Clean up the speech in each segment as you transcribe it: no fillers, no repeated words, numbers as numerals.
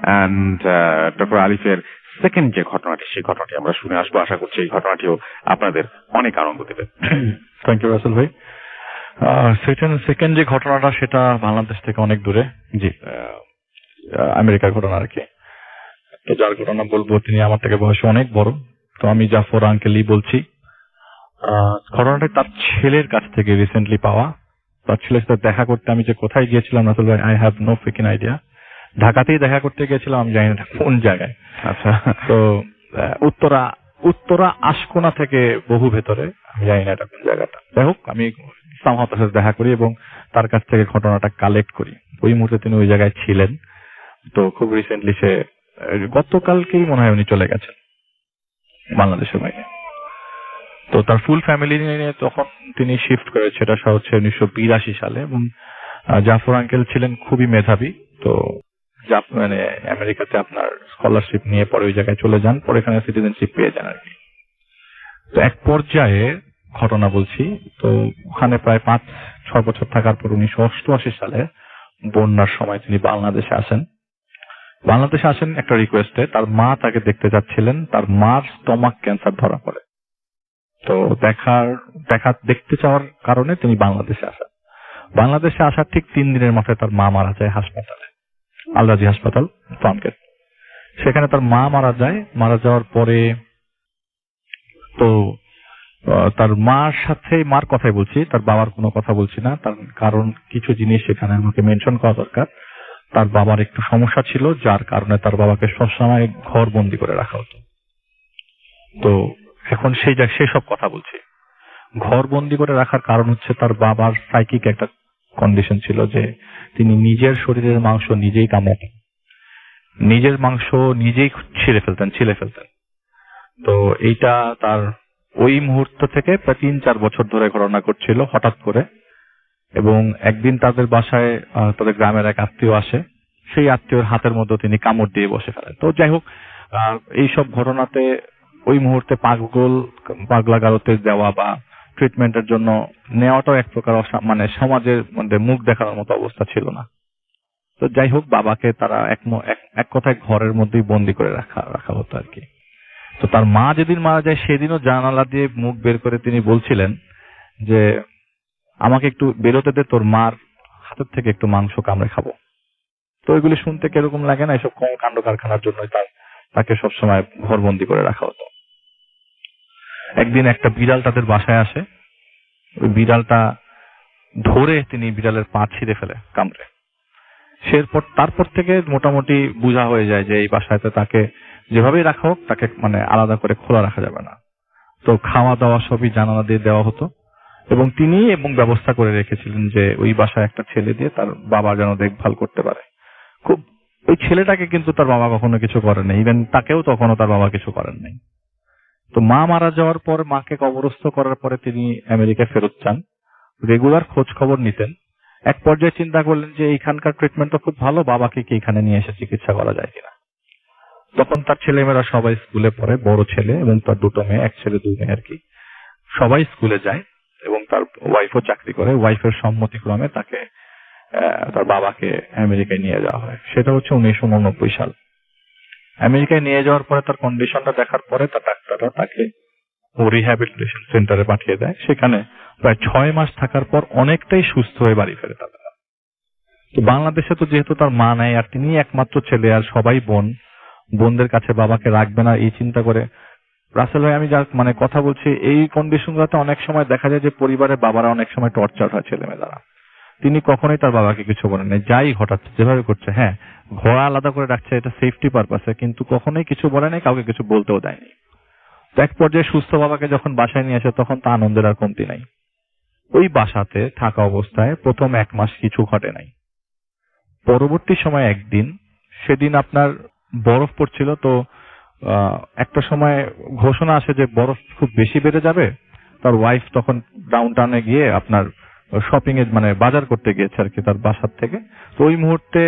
And doctor আলিফের second যে ঘটনাটি, সেই ঘটনাটি আমরা শুনে আসবো। আশা করছি এই ঘটনাটিও আপনাদের অনেক আনন্দ দেবে। থ্যাংক ইউ রাসেল ভাই। সেকেন্ড যে ঘটনাটা সেটা বাংলাদেশ থেকে অনেক দূরে, জি আমেরিকার ঘটনা আর কি। তো যার ঘটনা বলবো তিনি আমার থেকে বয়সে অনেক বড়। তো আমি জাফর আঙ্কেলই বলছি। ঘটনাটা তার ছেলের কাছ থেকে রিসেন্টলি পাওয়া। তার ছেলের সাথে দেখা করতে আমি যে কোথায় গিয়েছিলাম রাসেল ভাই, I have no fucking idea. ঢাকাতেই দেখা করতে গিয়েছিলাম, আমি জানি না কোন জায়গায়। আচ্ছা, তো উত্তরা আশকোনা থেকে বহু ভেতরে, আমি জানি না এটা কোন জায়গাটা। যাই হোক, আমি সামহাও তার সাথে দেখা করি এবং তার কাছ থেকে ঘটনাটা কালেক্ট করি। ওই মুহূর্তে তিনি ওই জায়গায় ছিলেন। তো খুব রিসেন্টলি সে গতকালকেই মনে হয় উনি চলে গেছেন বাংলাদেশের বাইরে। তো তার ফুল ফ্যামিলি নিয়ে তখন তিনি শিফট করেছে, সেটা হচ্ছে 1982 সালে। এবং জাফর আঙ্কেল ছিলেন খুবই মেধাবী। তো মানে আমেরিকাতে আপনার স্কলারশিপ নিয়ে পরে ওই জায়গায় চলে যান, পরে এখানে সিটিজেনশিপ পেয়ে যান আর কি। তো এক পর্যায়ে ঘটনা বলছি, তো ওখানে প্রায় 5-6 বছর থাকার পর 1988 সালে বন্যার সময় তিনি বাংলাদেশে আসেন। একটা রিকোয়েস্টে। তার মা তাকে দেখতে যাচ্ছিলেন, তার মার স্টমাক ক্যান্সার ধরা পড়ে। তো দেখতে চাওয়ার কারণে তিনি বাংলাদেশে আসেন। বাংলাদেশে আসার ঠিক 3 দিনের মাথায় তার মা মারা যায় হাসপাতালে, আলরাজি হাসপাতাল, ফার্মগেট। সেখানে তার মা মারা যায়। মারা যাওয়ার পরে তো তার মার কথাই বলছি, তার বাবার কোনো কথা বলছি না। তার কারণ কিছু জিনিস সেখানে আমাকে মেনশন করা দরকার। তার বাবার একটু সমস্যা ছিল, যার কারণে তার বাবাকে সবসময় ঘর বন্দি করে রাখা হতো। তো এখন সেসব কথা বলছি। ঘর বন্দি করে রাখার কারণ হচ্ছে তার বাবার সাইকিক একটা কন্ডিশন ছিল যে তিনি নিজের শরীরের মাংস নিজেই কামড়াতেন, নিজের মাংস নিজেই ছিঁড়ে ফেলতেন। তো এইটা তার ওই মুহূর্ত থেকে প্রায় 3-4 বছর ধরে ঘটনা ঘটছিল হঠাৎ করে। এবং একদিন তাদের বাসায় তাদের গ্রামের এক আত্মীয় আসে, সেই আত্মীয়র হাতের মধ্যে তিনি কামড় দিয়ে বসে ফেলেন। তো যাই হোক, এইসব ঘটনাতে ওই মুহূর্তে পাগলা গারদে দেওয়া বা ট্রিটমেন্টের জন্য নেওয়াটাও এক প্রকার মানে সমাজের মধ্যে মুখ দেখানোর মতো অবস্থা ছিল না। তো যাই হোক, বাবাকে তারা এক কথায় ঘরের মধ্যেই বন্দি করে রাখা হতো আর কি। তো তার মা যেদিন মারা যায় সেদিনও জানালা দিয়ে মুখ বের করে তিনি বলছিলেন যে আমাকে একটু বেরোতে দে, তোর মার হাতের থেকে একটু মাংস কামড়ে খাবো। তো এগুলি শুনতে কিরকম লাগে না? এসব কাণ্ড কারখানার জন্যই তাকে সবসময় ঘরবন্দি করে রাখা হতো। একদিন একটা বিড়াল তাদের বাসায় আসে। ওই বিড়ালটা ধরে তিনি বিড়ালের পা ছিঁড়ে ফেলে কামড়ে। তারপর থেকে মোটামুটি বোঝা হয়ে যায় যে এই বাসাতে তাকে যেভাবেই রাখা হোক, তাকে মানে আলাদা করে খোলা রাখা যাবে না। তো খাওয়া দাওয়া সবই জানালা দিয়ে দেওয়া হতো। এবং তিনি ব্যবস্থা করে রেখেছিলেন যে ওই বাসায় একটা ছেলে দিয়ে তার বাবা যেন দেখভাল করতে পারে। ওই ছেলেটাকে কিন্তু তার বাবা কখনো কিছু করেন নাই, ইভেন তাকেও তখনও তার বাবা কিছু করেন নাই। তো মা মারা যাওয়ার পর, মাকে কবরস্থ করার পরে তিনি আমেরিকায় ফেরত যান। রেগুলার খোঁজ খবর নিতেন। এক পর্যায়ে চিন্তা করলেন যে এইখানকার ট্রিটমেন্ট তো খুব ভালো, বাবাকে কি এখানে নিয়ে এসে চিকিৎসা করা যায় কিনা। তখন তার ছেলেমেয়েরা সবাই স্কুলে পড়ে, বড় ছেলে এবং তার 2 মেয়ে, 1 ছেলে 2 মেয়ে আর কি। সবাই স্কুলে যায় এবং তার ওয়াইফও চাকরি করে। ওয়াইফের সম্মতিক্রমে তাকে তার বাবাকে আমেরিকায় নিয়ে যাওয়া হয়। সেটা হচ্ছে 1989 সাল। আমেরিকায় নিয়ে যাওয়ার পরে তার কন্ডিশনটা দেখার পরে তার ডাক্তাররা তাকে রিহ্যাবিলিটেশন সেন্টারে পাঠিয়ে দেয়। সেখানে প্রায় 6 মাস থাকার পর অনেকটাই সুস্থ হয়ে বাড়ি ফেরে তারা। তো বাংলাদেশে তো যেহেতু তার মা নাই, আর তিনি একমাত্র ছেলে, আর সবাই বোনদের কাছে বাবাকে রাখবে না এই চিন্তা করে রাসেল ভাই, আমি যা মানে কথা বলছি, এই কন্ডিশনগুলোতে অনেক সময় দেখা যায় যে পরিবারের বাবারা অনেক সময় টর্চার হয় ছেলে মেয়ে দ্বারা। তিনি কখনোই তার বাবাকে কিছু বলেন নাই, যাই ঘটাচ্ছে যেভাবে করছে, হ্যাঁ ঘর আলাদা করে রাখছে এটা সেফটি পারপাসে, কিন্তু কখনোই কিছু বলে নাই, কাউকে কিছু বলতেও দেয়নি। তো এক পর্যায়ে সুস্থ বাবাকে যখন বাসায় নিয়ে আসে তখন তা আনন্দের আর কমতি নাই। ওই বাসাতে থাকা অবস্থায় প্রথম 1 মাস কিছু ঘটে নাই। পরবর্তী সময় একদিন, সেদিন আপনার বরফ পড়ছিল। তো একটা সময় ঘোষণা আসে যে বরফ খুব বেশি বেড়ে যাবে। তার ওয়াইফ তখন ডাউন টাউনে গিয়ে আপনার শপিং এ মানে বাজার করতে গিয়েছে আর কি তার বাসার থেকে। তো ওই মুহূর্তে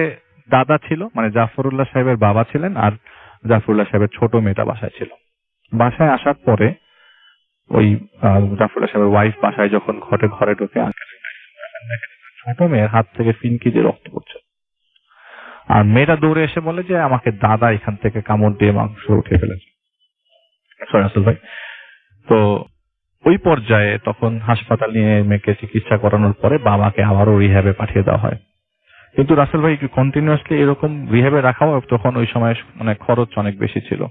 দাদা ছিল, মানে জাফরুল্লাহ সাহেবের বাবা ছিলেন, আর জাফরুল্লাহ সাহেবের ছোট মেয়েটা বাসায় ছিল। বাসায় আসার পরে ওই জাফরুল্লাহ সাহেবের ওয়াইফ বাসায় যখন ঘরে ঢোকে, ছোট মেয়ের হাত থেকে ফিনকি দিয়ে রক্ত পড়ছে। আর মেয়েটা দৌড়ে এসে বলে যে আমাকে দাদা এখান থেকে কামড় দিয়ে মাংস উঠে ফেলেছে। সরি রাসেল ভাই। তো ওই পর্যায়ে তখন হাসপাতাল নিয়ে মেয়েকে চিকিৎসা করানোর পরে বাবাকে আবারও রিহ্যাবে পাঠিয়ে দেওয়া হয়। কিন্তু রাসেল ভাই কন্টিনিউয়াসলি এরকম রিহ্যাবে রাখাও তখন ওই সময় মানে খরচ অনেক বেশি ছিল।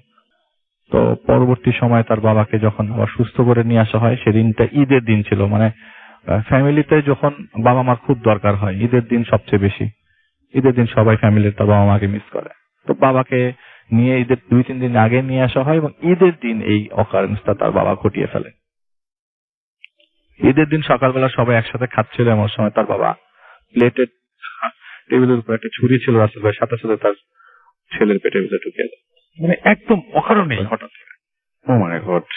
তো পরবর্তী সময় তার বাবাকে যখন আবার সুস্থ করে নিয়ে আসা হয়, সেদিনটা ঈদের দিন ছিল। মানে ফ্যামিলিতে যখন বাবা মার খুব দরকার হয়, ঈদের দিন সবচেয়ে বেশি। ঈদের দিন সবাই ফ্যামিলির তার বাবা মাকে মিস করে। তো বাবাকে নিয়ে ঈদের 2-3 দিন আগে নিয়ে আসা হয় এবং ঈদের দিন এই অকারেন্সটা তার বাবা ঘটিয়ে ফেলে। ঈদের দিন সকালবেলা সবাই একসাথে খাচ্ছিল, এমন সময় তার বাবা প্লেটে টেবিলের উপর একটা ছুরি ছিল রাসেল ভাই, সাথে সাথে তার ছেলের পেটের ভিতরে ঢুকে যায়। মানে একদম অকারণে হঠাৎ ও মাই গড।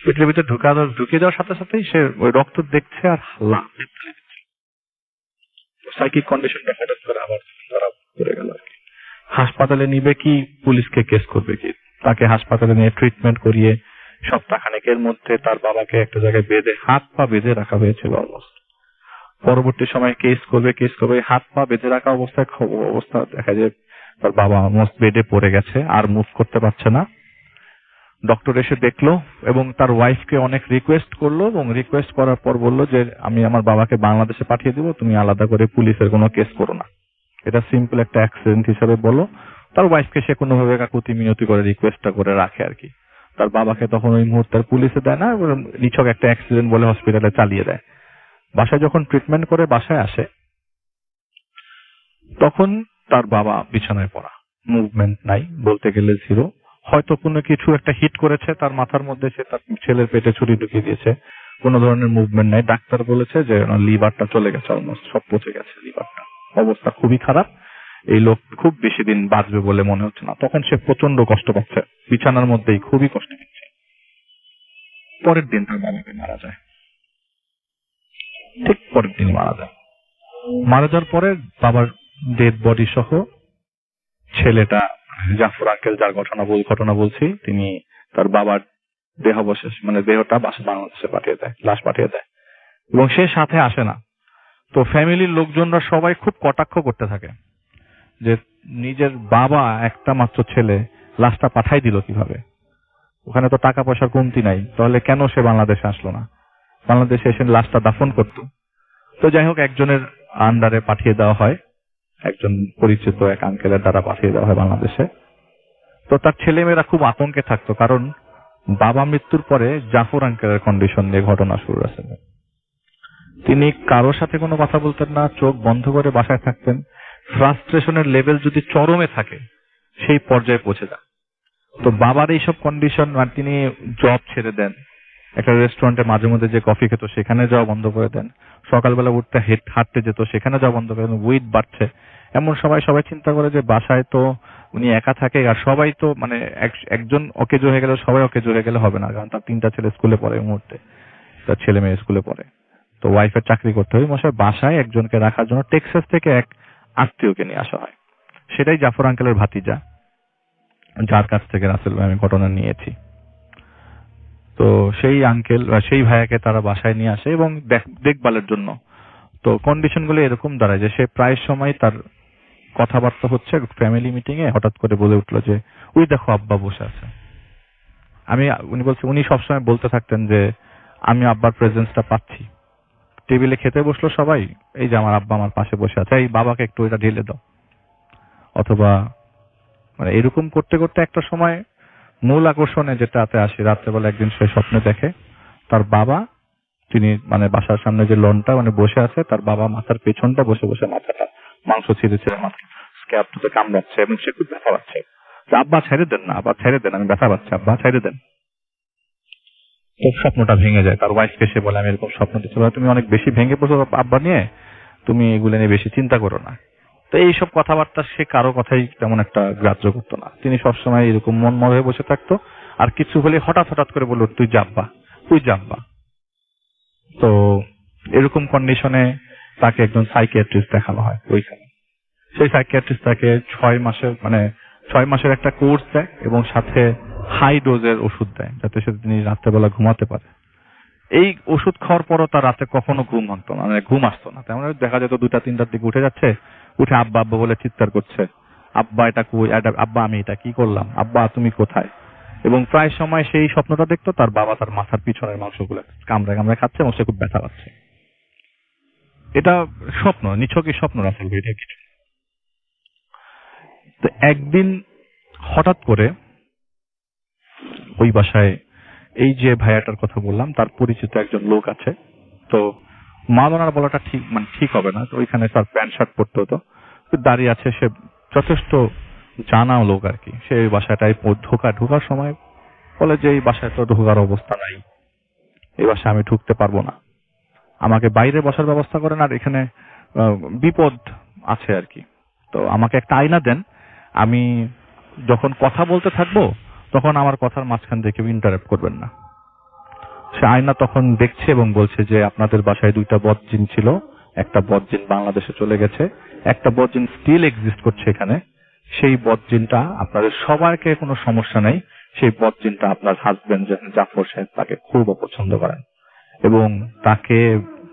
পেটের ভিতরে ঢুকে যাওয়ার সাথে সাথেই সে ওই রক্ত দেখছে আর সাইকিক কন্ডিশনটা হঠাৎ করে আবার খারাপ করে গেল। হাসপাতালে নিবে কি, পুলিশকে কেস করবে কি, তাকে হাসপাতালে নিয়ে ট্রিটমেন্ট করিয়ে সপ্তাহখানেকের মধ্যে তার বাবাকে একটা জায়গায় বেঁধে হাত পা বেঁধে রাখা হয়েছিল অলমোস্ট। পরবর্তী সময় কেস করবে, হাত পা বেঁধে রাখা অবস্থা দেখা যায় তার বাবা অলমোস্ট বেডে পড়ে গেছে, আর মুভ করতে পারছে না। ডক্টর এসে দেখলো এবং তার ওয়াইফকে অনেক রিকোয়েস্ট করলো, এবং রিকোয়েস্ট করার পর বললো যে আমি আমার বাবাকে বাংলাদেশে পাঠিয়ে দিব, তুমি আলাদা করে পুলিশের কোনো কেস করো না, এটা সিম্পল একটা অ্যাক্সিডেন্ট হিসেবে বলো। তার ওয়াইফকে সে কোনোভাবে কাকুতি মিনতি করে রিকোয়েস্টটা করে রাখে আর কি। তার বাবাকে তখন ওই মুহূর্তে পুলিশে দেয় না, নিছক একটা অ্যাক্সিডেন্ট বলে হসপিটালে চালিয়ে দেয়। বাসায় যখন ট্রিটমেন্ট করে বাসায় আসে, তখন তার বাবা বিছানায় পড়া, মুভমেন্ট নাই, বলতে গেলে জিরো। হয়তো কোনো কিছু একটা হিট করেছে তার মাথার মধ্যে, সে তার ছেলের পেটে ছুরি ঢুকিয়ে দিয়েছে, কোনো ধরনের মুভমেন্ট নাই। ডাক্তার বলেছে যে লিভারটা চলে গেছে, অলমোস্ট সব পচে গেছে লিভারটা, অবস্থা খুবই খারাপ, এই লোক খুব বেশি দিন বাঁচবে বলে মনে হচ্ছে না। তখন সে প্রচন্ড কষ্ট পাচ্ছে, বিছানার মধ্যেই খুবই কষ্ট পাচ্ছে। পরের দিন তার বাবাকে মারা যায়, ঠিক পরের দিন মারা যায়। মারা যাওয়ার পরে বাবার ডেড বডি সহ ছেলেটা জাফর আঙ্কেল, যার ঘটনা বলছি, তিনি তার বাবার দেহাবশেষ মানে দেহটা বাংলাদেশে পাঠিয়ে দেয়, লাশ পাঠিয়ে দেয়, এবং সে সাথে আসে না। তো ফ্যামিলির লোকজনরা সবাই খুব কটাক্ষ করতে থাকে যে নিজের বাবা একটা মাত্র ছেলে লাশটা পাঠাই দিল কিভাবে, ওখানে তো টাকা পয়সার কমতি নাই, তাহলে কেন সে বাংলাদেশে আসলো না, বাংলাদেশে এসে লাশটা দাফন করতো। তো যাই হোক, একজনের আন্ডারে পাঠিয়ে দেওয়া হয়, একজন পরিচিত এক আঙ্কেলের দ্বারা পাঠিয়ে দেওয়া হয় বাংলাদেশে। তো তার ছেলেমেয়েরা খুব আতঙ্কে থাকতো, কারণ বাবা মৃত্যুর পরে জাফর আঙ্কেলের কন্ডিশন নিয়ে ঘটনা শুরু আছে। তিনি কারোর সাথে কোনো কথা বলতেন না, চোখ বন্ধ করে বাসায় থাকতেন। ফ্রাস্ট্রেশনের লেভেল যদি চরমে থাকে সেই পর্যায়ে পৌঁছে যান। তো বাবার এইসব কন্ডিশন, আর তিনি জব ছেড়ে দেন, একটা রেস্টুরেন্টে মাঝে মধ্যে যে কফি খেত সেখানে যাওয়া বন্ধ করে দেন, সকালবেলা উঠতে হাঁটতে যেত সেখানে যাওয়া বন্ধ করে দেন, ওয়েট বাড়ছে। এমন সময় সবাই চিন্তা করে যে বাসায় তো উনি একা থাকে, আর সবাই তো মানে একজন অকেজো হয়ে গেলে সবাই অকেজো হয়ে গেলে হবে না, কারণ তার 3টা ছেলে স্কুলে পড়ে, এই মুহূর্তে তার ছেলে মেয়ে স্কুলে পড়ে, তো ওয়াইফের চাকরি করতে হয়। মশাই বাসায় একজনকে রাখার জন্য টেক্সাস থেকে এক আত্মীয়কে নিয়ে আসা হয়, সেটাই জাফর আঙ্কেলের ভাতিজা, যার কাছ থেকে রাসেল ভাই আমি ঘটনা নিয়েছি। তো সেই আঙ্কেল সেই ভাইয়াকে তারা বাসায় নিয়ে আসে এবং দেখভালের জন্য। তো কন্ডিশন গুলো এরকম দাঁড়ায় যে সে প্রায় সময় তার কথাবার্তা হচ্ছে ফ্যামিলি মিটিং এ, হঠাৎ করে বলে উঠলো যে ওই দেখো আব্বা বসে আছে। উনি সবসময় বলতে থাকতেন যে আমি আব্বার প্রেজেন্সটা পাচ্ছি। টেবিলে খেতে বসলো সবাই, এই যে আমার আব্বা আমার পাশে বসে আছে, এই বাবাকে একটু এটা ঢেলে দাও, অথবা মানে এরকম করতে করতে একটা সময় মূল আকর্ষণে যেটাতে আসে, রাত্রেবেলা একদিন সে স্বপ্নে দেখে তার বাবা, তিনি মানে বাসার সামনে যে লনটা মানে বসে আছে, তার বাবা মাথার পেছনটা বসে বসে মাথাটা মাংস ছিঁড়ে মাথা স্ক্যাবটাতে কামড়াচ্ছে এবং সে খুব ব্যথা পাচ্ছে। আব্বা ছেড়ে দেন না, আব্বা ছেড়ে দেন, আমি ব্যথা পাচ্ছি, আব্বা ছেড়ে দেন। তো স্বপ্নটা ভেঙে যায়। তার ওয়াইফকে সে বলে আমি এরকম স্বপ্ন দিচ্ছি, তুমি অনেক বেশি ভেঙে পড়ছো আব্বা নিয়ে, তুমি এগুলো নিয়ে বেশি চিন্তা করো না। তো এইসব কথাবার্তা সে কারো কথাই তেমন একটা গ্রাহ্য করতো না, তিনি সবসময় এরকম মন হয়ে বসে থাকতো, আর কিছু হলে হঠাৎ করে বললো তুই যাব্বা। তো এরকম কন্ডিশনে তাকে একজন সাইকিয়াট্রিস্ট দেখানো হয় ওইখানে। সেই সাইকিয়াট্রিস্ট তাকে 6 মাসের একটা কোর্স দেয় এবং সাথে হাই ডোজের ওষুধ দেয়, যাতে সে তিনি রাত্রেবেলা ঘুমাতে পারে। এই ওষুধ খাওয়ার পরও তার রাতে কখনো ঘুম আসতো না, দেখা যেত 2টা 3টার দিকে উঠে যাচ্ছে, উঠে আব্বা আব্বা বলে চিৎকার করছে, আব্বা এটা কই, আব্বা আমি এটা কি করলাম, আব্বা তুমি কোথায়। এবং প্রায় সময় সেই স্বপ্নটা দেখতো তার বাবা তার মাথার পিছনের মাংসগুলো কামড়ে কামড়ে খাচ্ছে এবং সে খুব ব্যথা পাচ্ছে। এটা স্বপ্ন, নিছকই স্বপ্ন রাসেল ভাই, এটা কিছু। তো একদিন হঠাৎ করে ওই বাসায় এই যে ভাইয়াটার কথা বললাম তার পরিচিত একজন লোক আছে। তো মাওলানার বলাটা ঠিক মানে ঠিক হবে না, তো ওইখানে তার প্যান্ট শার্ট পরতে হতো, দাঁড়িয়ে আছে, সে যথেষ্ট জানা লোক আর কি। সে ওই বাসাটায় ঢোকার সময় বলে যে এই বাসায় তো ঢোকার অবস্থা নাই, এই বাসায় আমি ঢুকতে পারবো না, আমাকে বাইরে বসার ব্যবস্থা করেন, আর এখানে বিপদ আছে আর কি। তো আমাকে একটা আয়না দেন, আমি যখন কথা বলতে থাকবো তখন আমার কথার মাঝখান থেকে ইন্টারাপ্ট করবেন না। সে আয়না তখন দেখছে এবং বলছে যে আপনাদের বাসায় 2টা বদজিন ছিল, একটা বদজিন বাংলাদেশে চলে গেছে, একটা বদজিন স্টিল এক্সিস্ট করছে এখানে। সেই বদজিনটা আপনাদের সবাইকে কোনো সমস্যা নেই, সেই বদজিনটা আপনার হাজবেন্ড জাফর সাহেব তাকে খুব অপছন্দ করেন এবং তাকে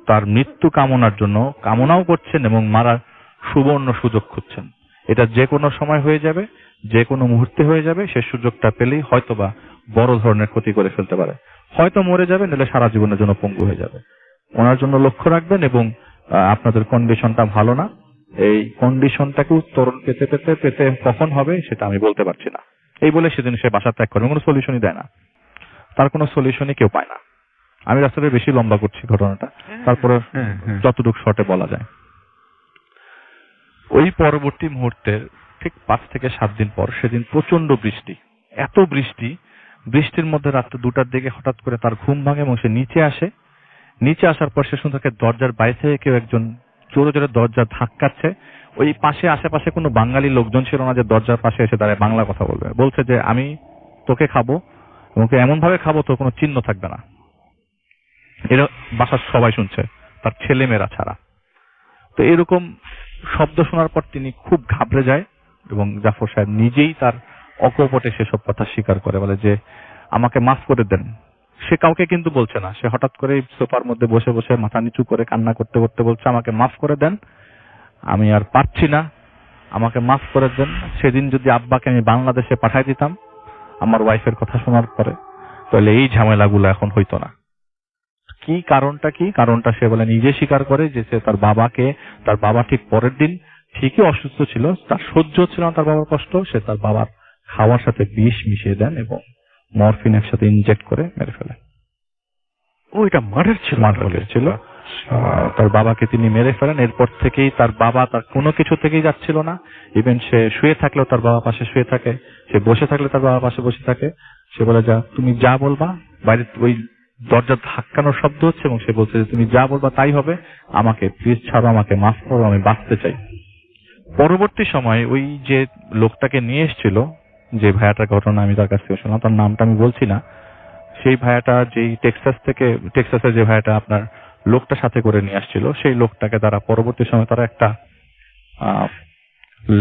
তার মৃত্যু কামনার জন্য কামনাও করছেন এবং মারার সুবর্ণ সুযোগ খুঁজছেন। এটা যে কোনো সময় হয়ে যাবে, যে কোনো মুহূর্তে হয়ে যাবে, সে সুযোগটা পেলেই হয়তোবা বড় ধরনের ক্ষতি করে ফেলতে পারে, হয়তো মরে যাবে, নাহলে সারা জীবনের জন্য পঙ্গু হয়ে যাবে। ওনার জন্য লক্ষ্য রাখবেন এবং আপনাদের কন্ডিশনটা ভালো না, এই কন্ডিশনটাকে উত্তরণ পেতে পেতে পেতে কখন হবে সেটা আমি বলতে পারছি না। এই বলে সেদিন সে বাসা ত্যাগ করে, কোনো সলিউশনই দেয় না, তার কোনো সলিউশনই কেউ পায় না। আমি রাস্তাটা বেশি লম্বা করছি ঘটনাটা, তারপরে যতটুকু শর্টে বলা যায়। ওই পরবর্তী মুহূর্তের ঠিক 5 থেকে 7 দিন পর সেদিন প্রচন্ড বৃষ্টি, এত বৃষ্টি, বৃষ্টির মধ্যে রাত্রে 2টার দিকে হঠাৎ করে তার ঘুম ভাঙে এবং সে নিচে আসে। নিচে আসার পর সে শুনতে থাকে দরজার বাইরে থেকে কেউ একজন জোরে জোরে দরজা ধাক্কাচ্ছে। ওই পাশে আশেপাশে কোনো বাঙালি লোকজন ছিল না যে দরজার পাশে এসে দাঁড়ায় বাংলা কথা বলবে। বলছে যে আমি তোকে খাবো এবং এমন ভাবে খাবো তোর কোনো চিহ্ন থাকবে না। এরা বাসার সবাই শুনছে, তার ছেলে মেয়েরা ছাড়া। তো এরকম শব্দ শোনার পর তিনি খুব ঘাবড়ে যায় এবং জাফর সাহেব নিজেই তার অকপটে সেসব কথা স্বীকার করে, বলে যে আমাকে মাফ করে দেন। সে কাউকে কিন্তু বলছে না, সে হঠাৎ করে সোফার মধ্যে বসে বসে মাথা নিচু করে কান্না করতে করতে বলছে আমাকে মাফ করে দেন, আমি আর পারছি না, আমাকে মাফ করে দেন। সেদিন যদি আব্বাকে আমি বাংলাদেশে পাঠাই দিতাম আমার ওয়াইফের কথা শোনার পরে, তাহলে এই ঝামেলাগুলো এখন হইতো না। কি কারণটা কি? কারণটা সে বলে নিজে স্বীকার করে যে সে তার বাবা ঠিক পরের দিন ঠিকই অসুস্থ ছিল, তার সহ্য হচ্ছিল না তার বাবার কষ্ট, সে তার বাবার খাওয়ার সাথে বিষ মিশিয়ে দেন এবং মরফিন একসাথে ইনজেক্ট করে মেরে ফেলে। এটা মার্ডার ছিল। তার বাবাকে তিনি মেরে ফেলেন। এরপর থেকেই তার বাবা তার কোনো কিছু থেকেই যাচ্ছিল না। ইভেন সে শুয়ে থাকলেও তার বাবা পাশে শুয়ে থাকে, সে বসে থাকলে তার বাবা পাশে বসে থাকে। সে বলে যা তুমি যা বলবা, বাইরে ওই দরজা ধাক্কানোর শব্দ হচ্ছে এবং সে বলছে যে তুমি যা বলবা তাই হবে, আমাকে প্লিজ ছাড়ো, আমাকে মাফ করো, আমি বাঁচতে চাই। পরবর্তী সময় ওই যে লোকটাকে নিয়ে এসেছিল, যে ভাইয়াটার ঘটনা আমি তার কাছ থেকে শুনলাম, তার নামটা আমি বলছি না, সেই ভাইয়াটা যেই টেক্সাসের যে ভাইয়াটা আপনার লোকটা সাথে করে নিয়ে আসছিল, সেই লোকটাকে তারা পরবর্তী সময় তারা একটা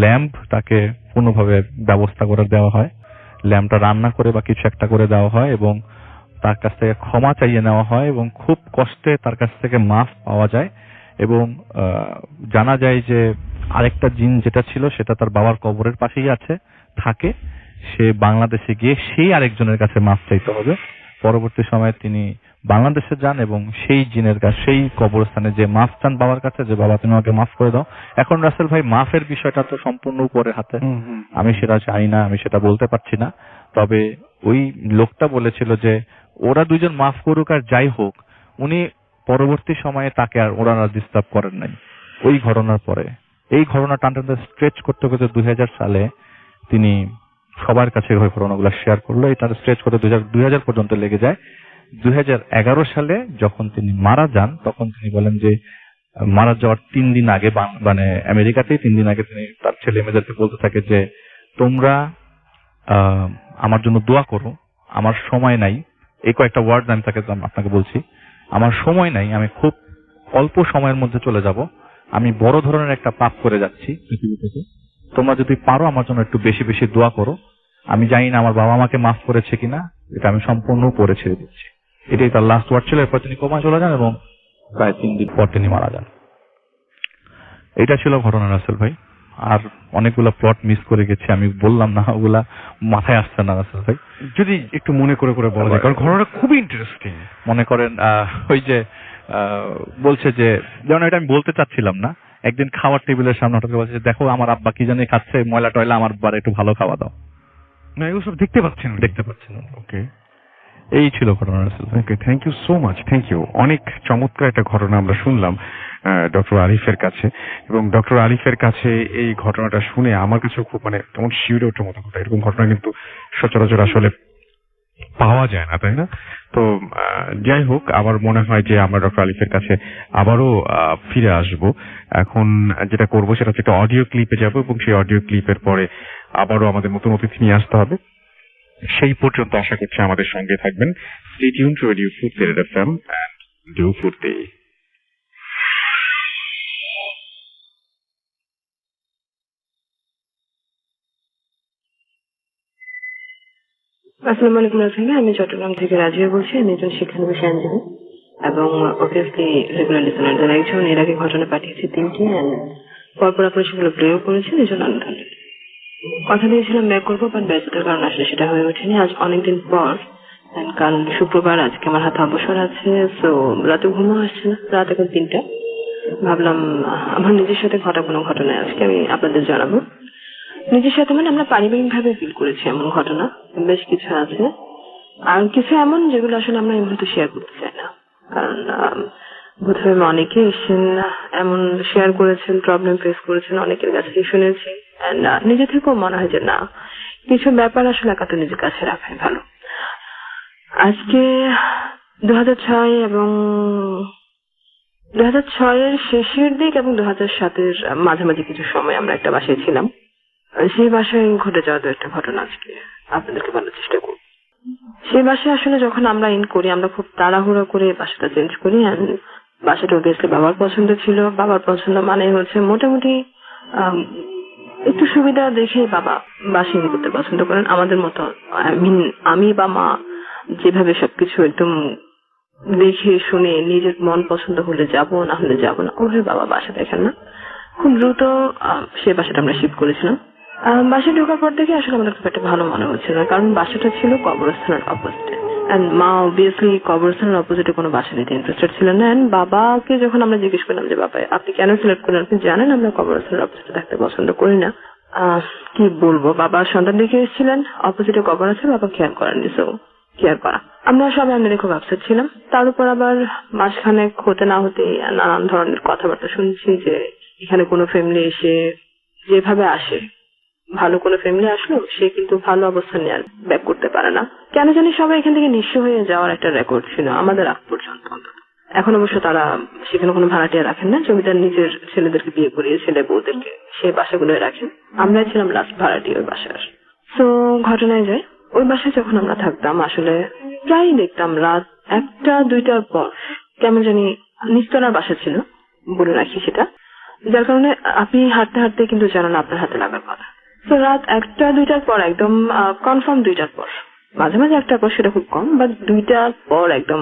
ল্যাম্প তাকে কোনোভাবে ব্যবস্থা করে দেওয়া হয়, ল্যাম্পটা রান্না করে বা কিছু একটা করে দেওয়া হয় এবং তার কাছ থেকে ক্ষমা চাইয়ে নেওয়া হয় এবং খুব কষ্টে তার কাছ থেকে মাফ পাওয়া যায় এবং জানা যায় যে আরেকটা জিন যেটা ছিল সেটা তার বাবার কবরের পাশেই থাকে। সে বাংলাদেশে গিয়ে সেই আরেকজনের কাছে মাফ চাইতে হবে। পরবর্তী সময়ে তিনি বাংলাদেশে যান এবং সেই জিনের কাছে, সেই কবরস্থানে যে মাফ চান বাবার কাছে, যে বাবা তুমি আমাকে মাফ করে দাও। এখন রাসেল ভাই মাফের বিষয়টা তো সম্পূর্ণ উপরের হাতে, আমি সেটা জানি না, আমি সেটা বলতে পারছি না। তবে ওই লোকটা বলেছিল যে ওরা দুজন মাফ করুক আর যাই হোক, উনি পরবর্তী সময়ে তাকে আর ওরা ডিস্টার্ব করেন নাই। ওই ঘটনার পরে এই ঘটনা টানটানতে স্ট্রেচ করতে করতে 2000 সালে তিনি সবার কাছে ওই ঘটনাগুলো শেয়ার করলো। এটা স্ট্রেচ করতে 2000 পর্যন্ত লেগে যায়। 2011 সালে যখন তিনি মারা যান তখন তিনি বলেন যে মারা যাওয়ার 3 দিন আগে, মানে আমেরিকাতেই 3 দিন আগে তিনি তার ছেলে মেয়েদেরকে বলতে থাকে যে তোমরা আমার জন্য দোয়া করো, আমার সময় নাই। এই কয়েকটা ওয়ার্ড আমি আপনাকে বলছি, আমার সময় নাই, আমি খুব অল্প সময়ের মধ্যে চলে যাব, আমি বড় ধরনের একটা পাপ করে যাচ্ছি পৃথিবী থেকে, তোমরা যদি পারো আমার জন্য একটু বেশি বেশি দোয়া করো। আমি জানি না আমার বাবা আমাকে মাফ করেছে কিনা, এটা আমি সম্পূর্ণ উপরে ছেড়ে দিচ্ছি। এটাই তার লাস্ট ওয়ার্ড ছিল। এরপর তিনি কোমায় চলে যান এবং প্রায় 3 দিন পর তিনি মারা যান। এটা ছিল ঘটনা রাসেল ভাই। আর অনেকগুলা প্লট মিস করে গেছি, আমি বললাম না, ওগুলা মাথায় আসছে না রাসেল ভাই। যদি একটু মনে করে করে বলা যায়, কারণ ঘটনাটা খুবই ইন্টারেস্টিং। মনে করেন ওই যে বলছে যে, যেমন এটা আমি বলতে চাচ্ছিলাম না, একদিন খাওয়ার টেবিলের সামনে হঠাৎ করে বলছে, দেখো আমার আব্বা কি জানি খাচ্ছে, ময়লা টয়লা, আমার বারে একটু ভালো খাওয়া দাও। না, এগুলো সব দেখতে পাচ্ছেন? দেখতে পাচ্ছেন। ওকে, এই ছিল ঘটনা রাসেল ভাই। Okay, thank you so much, thank you. অনেক চমৎকার একটা ঘটনা আমরা শুনলাম ডক্টর আরিফের কাছে, এবং ডক্টর আরিফের কাছে এই ঘটনাটা শুনে আমার কাছে খুব তেমন শিউরে ওঠার মতো কথা। এরকম ঘটনা কিন্তু সচরাচর আসলে পাওয়া যায় না, তাই না? তো যাই হোক, আমার মনে হয় যে আমরা ডক্টর আরিফের কাছে আবারও ফিরে আসব। এখন যেটা করবো সেটা হচ্ছে একটা অডিও ক্লিপে যাব, এবং সেই অডিও ক্লিপের পরে আবারও আমাদের নতুন অতিথি নিয়ে আসতে হবে। সেই পর্যন্ত আশা করছি আমাদের সঙ্গে থাকবেন। Stay tune to radio food Sylhet FM and do food day. আসসালামু আলাইকুম রাসেল ভাই, আমি চট্টগ্রাম থেকে রাজিয়া বলছি। আমি একজন শিক্ষানবিশ আইনজীবী এবং অবভিয়াসলি রেগুলার লিসনার। যারা একজন এর আগে ঘটনা পাঠিয়েছে 3টি, পরপর আপনারা সেগুলো প্লেও করেছেন, এই জন্য কথা দিয়েছিলাম ব্যাক করবো, বাট ব্যস্ততার কারণে আসলে সেটা হয়ে ওঠেনি। আজ অনেকদিন পর, কারণ শুক্রবার, আজকে আমার হাতে অবসর আছে, সো রাতে ঘুমও আসছে না। রাত এখন 3টা। ভাবলাম আমার নিজের সাথে ঘটা কোনো ঘটনায় আজকে আমি আপনাদের জানাবো। নিজের সাথে আমরা পারিবারিক ভাবে ফিল করেছি এমন ঘটনা বেশ কিছু আছে, আর কিছু এমন যেগুলো আসলে আমরা এই মুহূর্তে শেয়ার করতে চাই না, কারণ বোধহয় অনেকে এসেছেন, এমন শেয়ার করেছেন, প্রবলেম ফেস করেছেন, অনেকের কাছে শুনেছি, নিজে থেকেও মনে হয় যে না, কিছু ব্যাপার আসলে একান্ত নিজের কাছে রাখাই ভালো। আজকে 2006 এবং 2006-এর শেষের দিক এবং 2007-এর মাঝামাঝি কিছু সময় আমরা একটা বাসায় ছিলাম। সেই বাসায় ঘটে যাওয়া দু একটা ঘটনা আজকে আপনাদেরকে বলার চেষ্টা করব। সেই বাসায় আসলে যখন আমরা ইন করি, আমরা খুব তাড়াহুড়ো করে বাসাটা চেঞ্জ করি। বাসাটা অবভিয়াসলি বাবার পছন্দ ছিল। বাবার পছন্দ মানে হচ্ছে মোটামুটি একটু সুবিধা দেখে বাবা বাসা ইন করতে পছন্দ করেন। আমাদের মতো আমি বা মা যেভাবে সবকিছু একদম দেখে শুনে নিজের মন পছন্দ হলে যাব, না হলে যাব না, ওভাবে বাবা বাসা দেখেন না। খুব দ্রুত সে বাসাটা আমরা শিফট করেছিলাম। বাসায় ঢোকার পর থেকে আসলে আমাদের খুব একটা ভালো মনে হচ্ছিল না, কারণ বাসাটা ছিল কবরস্থানের অপোজিটে। মা অবভিয়াসলি কবরস্থানের অপোজিটে কোনো বাসা নিতে ইন্টারেস্টেড ছিলেন না। বাবাকে যখন আমরা জিজ্ঞেস করলাম যে বাবা আপনি কেন সিলেক্ট করলেন, আপনি জানেন আমরা কবরস্থানের অপোজিটে থাকতে পছন্দ করি না। কি বলবো, বাবা সন্তান দেখে এসেছিলেন, অপোজিটে কবর আছে, বাবা খেয়াল করেননি, সো কেয়ার করা। আমরা সবাই আমাদের খুব আপসেট ছিলাম। তার উপর আবার মাঝখানে হতে না হতে নানান ধরনের কথাবার্তা শুনছি যে এখানে কোনো ফ্যামিলি এসে যেভাবে আসে, ভালো কোনো ফ্যামিলি আসলো সে কিন্তু ভালো অবস্থান নিয়ে আর ব্যাক করতে পারে না। কেন জানি সবাই এখান থেকে নিঃস্ব হয়ে যাওয়ার একটা রেকর্ড ছিল আমাদের আগ পর্যন্ত। এখন অবশ্য তারা সেখানে কোনো ভাড়াটিয়া রাখেন না, জমিদার নিজের ছেলেদেরকে বিয়ে করিয়ে ছেলে বউদেরকে সেই বাসাগুলোয় রাখেন। আমরাই ছিলাম লাস্ট ভাড়াটিয়া ওই বাসার। তো ঘটনায় যায়, ওই বাসায় যখন আমরা থাকতাম আসলে প্রায় দেখতাম রাত 1টা-2টার পর কেমন জানি নিস্তলার বাসা ছিল, বলে রাখি সেটা, যার কারণে আপনি হাঁটতে হাঁটতে কিন্তু জানেন আপনার হাতে লাগার কথা। তো রাত 1টা-2টার পর একদম কনফার্ম 2টার পর, মাঝে মাঝে 1টার পর, সেটা খুব কম, বাট 2টার পর একদম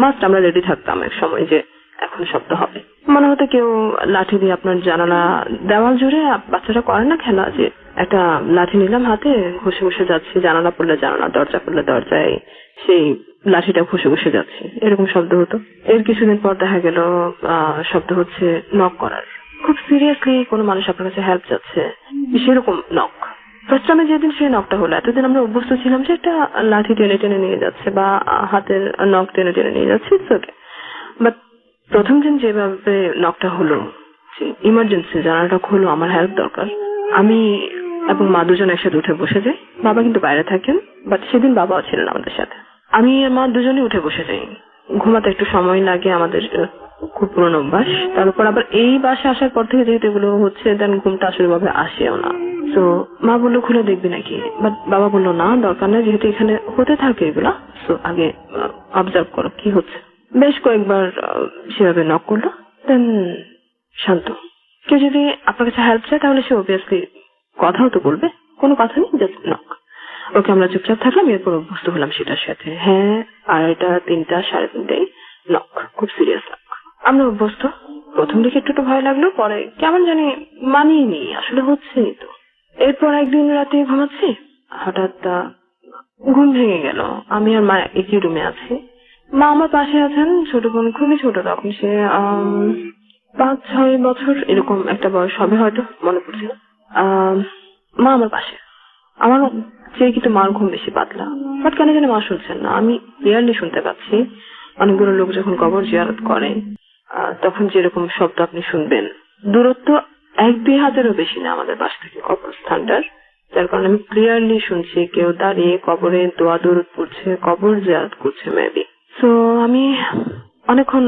মাস্ট আমরা রেডি থাকতাম এক সময় যে এখন শব্দ হবে। মনে হতো কেউ লাঠি দিয়ে আপনার জানালা দেওয়াল জুড়ে, বাচ্চারা করে না খেলা, যে একটা লাঠি নিলাম হাতে, ঘষে ঘষে যাচ্ছি, জানালা পড়লে জানালা, দরজা পড়লে দরজায় সেই লাঠিটা ঘষে ঘষে যাচ্ছে, এরকম শব্দ হতো। এর কিছুদিন পর দেখা গেল শব্দ হচ্ছে নক করার, খুব সিরিয়াসলি কোনো মানুষ আপনার কাছে হেল্প চাচ্ছে, সেরকম নক। ফার্স্ট টাইমে যেদিন সেই নকটা হলো, এতদিন আমরা অভ্যস্ত ছিলাম যে একটা লাঠি টেনে টেনে নিয়ে যাচ্ছে বা হাতের নক টেনে টেনে নিয়ে যাচ্ছে, বাট প্রথম দিন যেভাবে নকটা হলো, যে ইমার্জেন্সি জানালাটা খোলো, আমার হেল্প দরকার, আমি এবং মা দুজন একসাথে উঠে বসে যাই। বাবা কিন্তু বাইরে থাকেন, বাট সেদিন বাবাও ছিলেন আমাদের সাথে। আমি আর মা দুজনে উঠে বসে যাই। ঘুমাতে একটু সময় লাগে, আমাদের খুব পুরনো অভ্যাস। তার উপর আবার এই বাসে আসার পর থেকে যেহেতু এগুলো হচ্ছে, দেন ঘুমটা আসলে ভাবে আসেও না। তো মা বললো খুলে দেখবি নাকি, বাট বাবা বললো না দরকার নেই, যেহেতু এখানে হতে থাকে এগুলা, তো আগে অবজার্ভ করো কি হচ্ছে। বেশ কয়েকবার সেভাবে নক করলো, দেন শান্ত। কেউ যদি আপনার কাছে হেল্প চায় তাহলে সে অবভিয়াসলি কথাও তো বলবে, কোনো কথা নেই, জাস্ট নক। ওকে, আমরা চুপচাপ থাকলাম, এরপর অভ্যস্ত হলাম সেটার সাথে। হ্যাঁ, 2:30, 3:30, 3:30 নক, খুব সিরিয়াস নক। আমরা অভ্যস্ত, প্রথম দিকে একটু ভয় লাগলো, পরে কেমন জানি মানিয়ে নি, আসলে হচ্ছেই তো। এরপর একদিন রাতে ঘুমাচ্ছি, হঠাৎ ঘুম ভেঙে গেল। আমি আর মা একই রুমে আছি, মা আমার পাশে আছেন। ছোট বোন খুবই ছোট, তখন সে 5-6 বছর এরকম একটা বয়স হবে হয়তো, মনে পড়ছে না। মা আমার পাশে, আমার চেয়ে কিন্তু মার ঘুম বেশি পাতলা, বাট কেন জানি মা শুনছেন না। আমি ক্লিয়ারলি শুনতে পাচ্ছি অনেকগুলো লোক যখন কবর জিয়ারত করে তখন যেরকম শব্দ আপনি শুনবেন, দূরত্ব 1-2 হাতেরও বেশি না আমাদের বাসা থেকে কবরস্থানটার, যার কারণে আমি ক্লিয়ারলি শুনছি কেউ দাঁড়িয়ে কবরে দোয়া দরুদ পড়ছে, কবর জিয়ারত করছে মেবি। সো আমি অনেকক্ষণ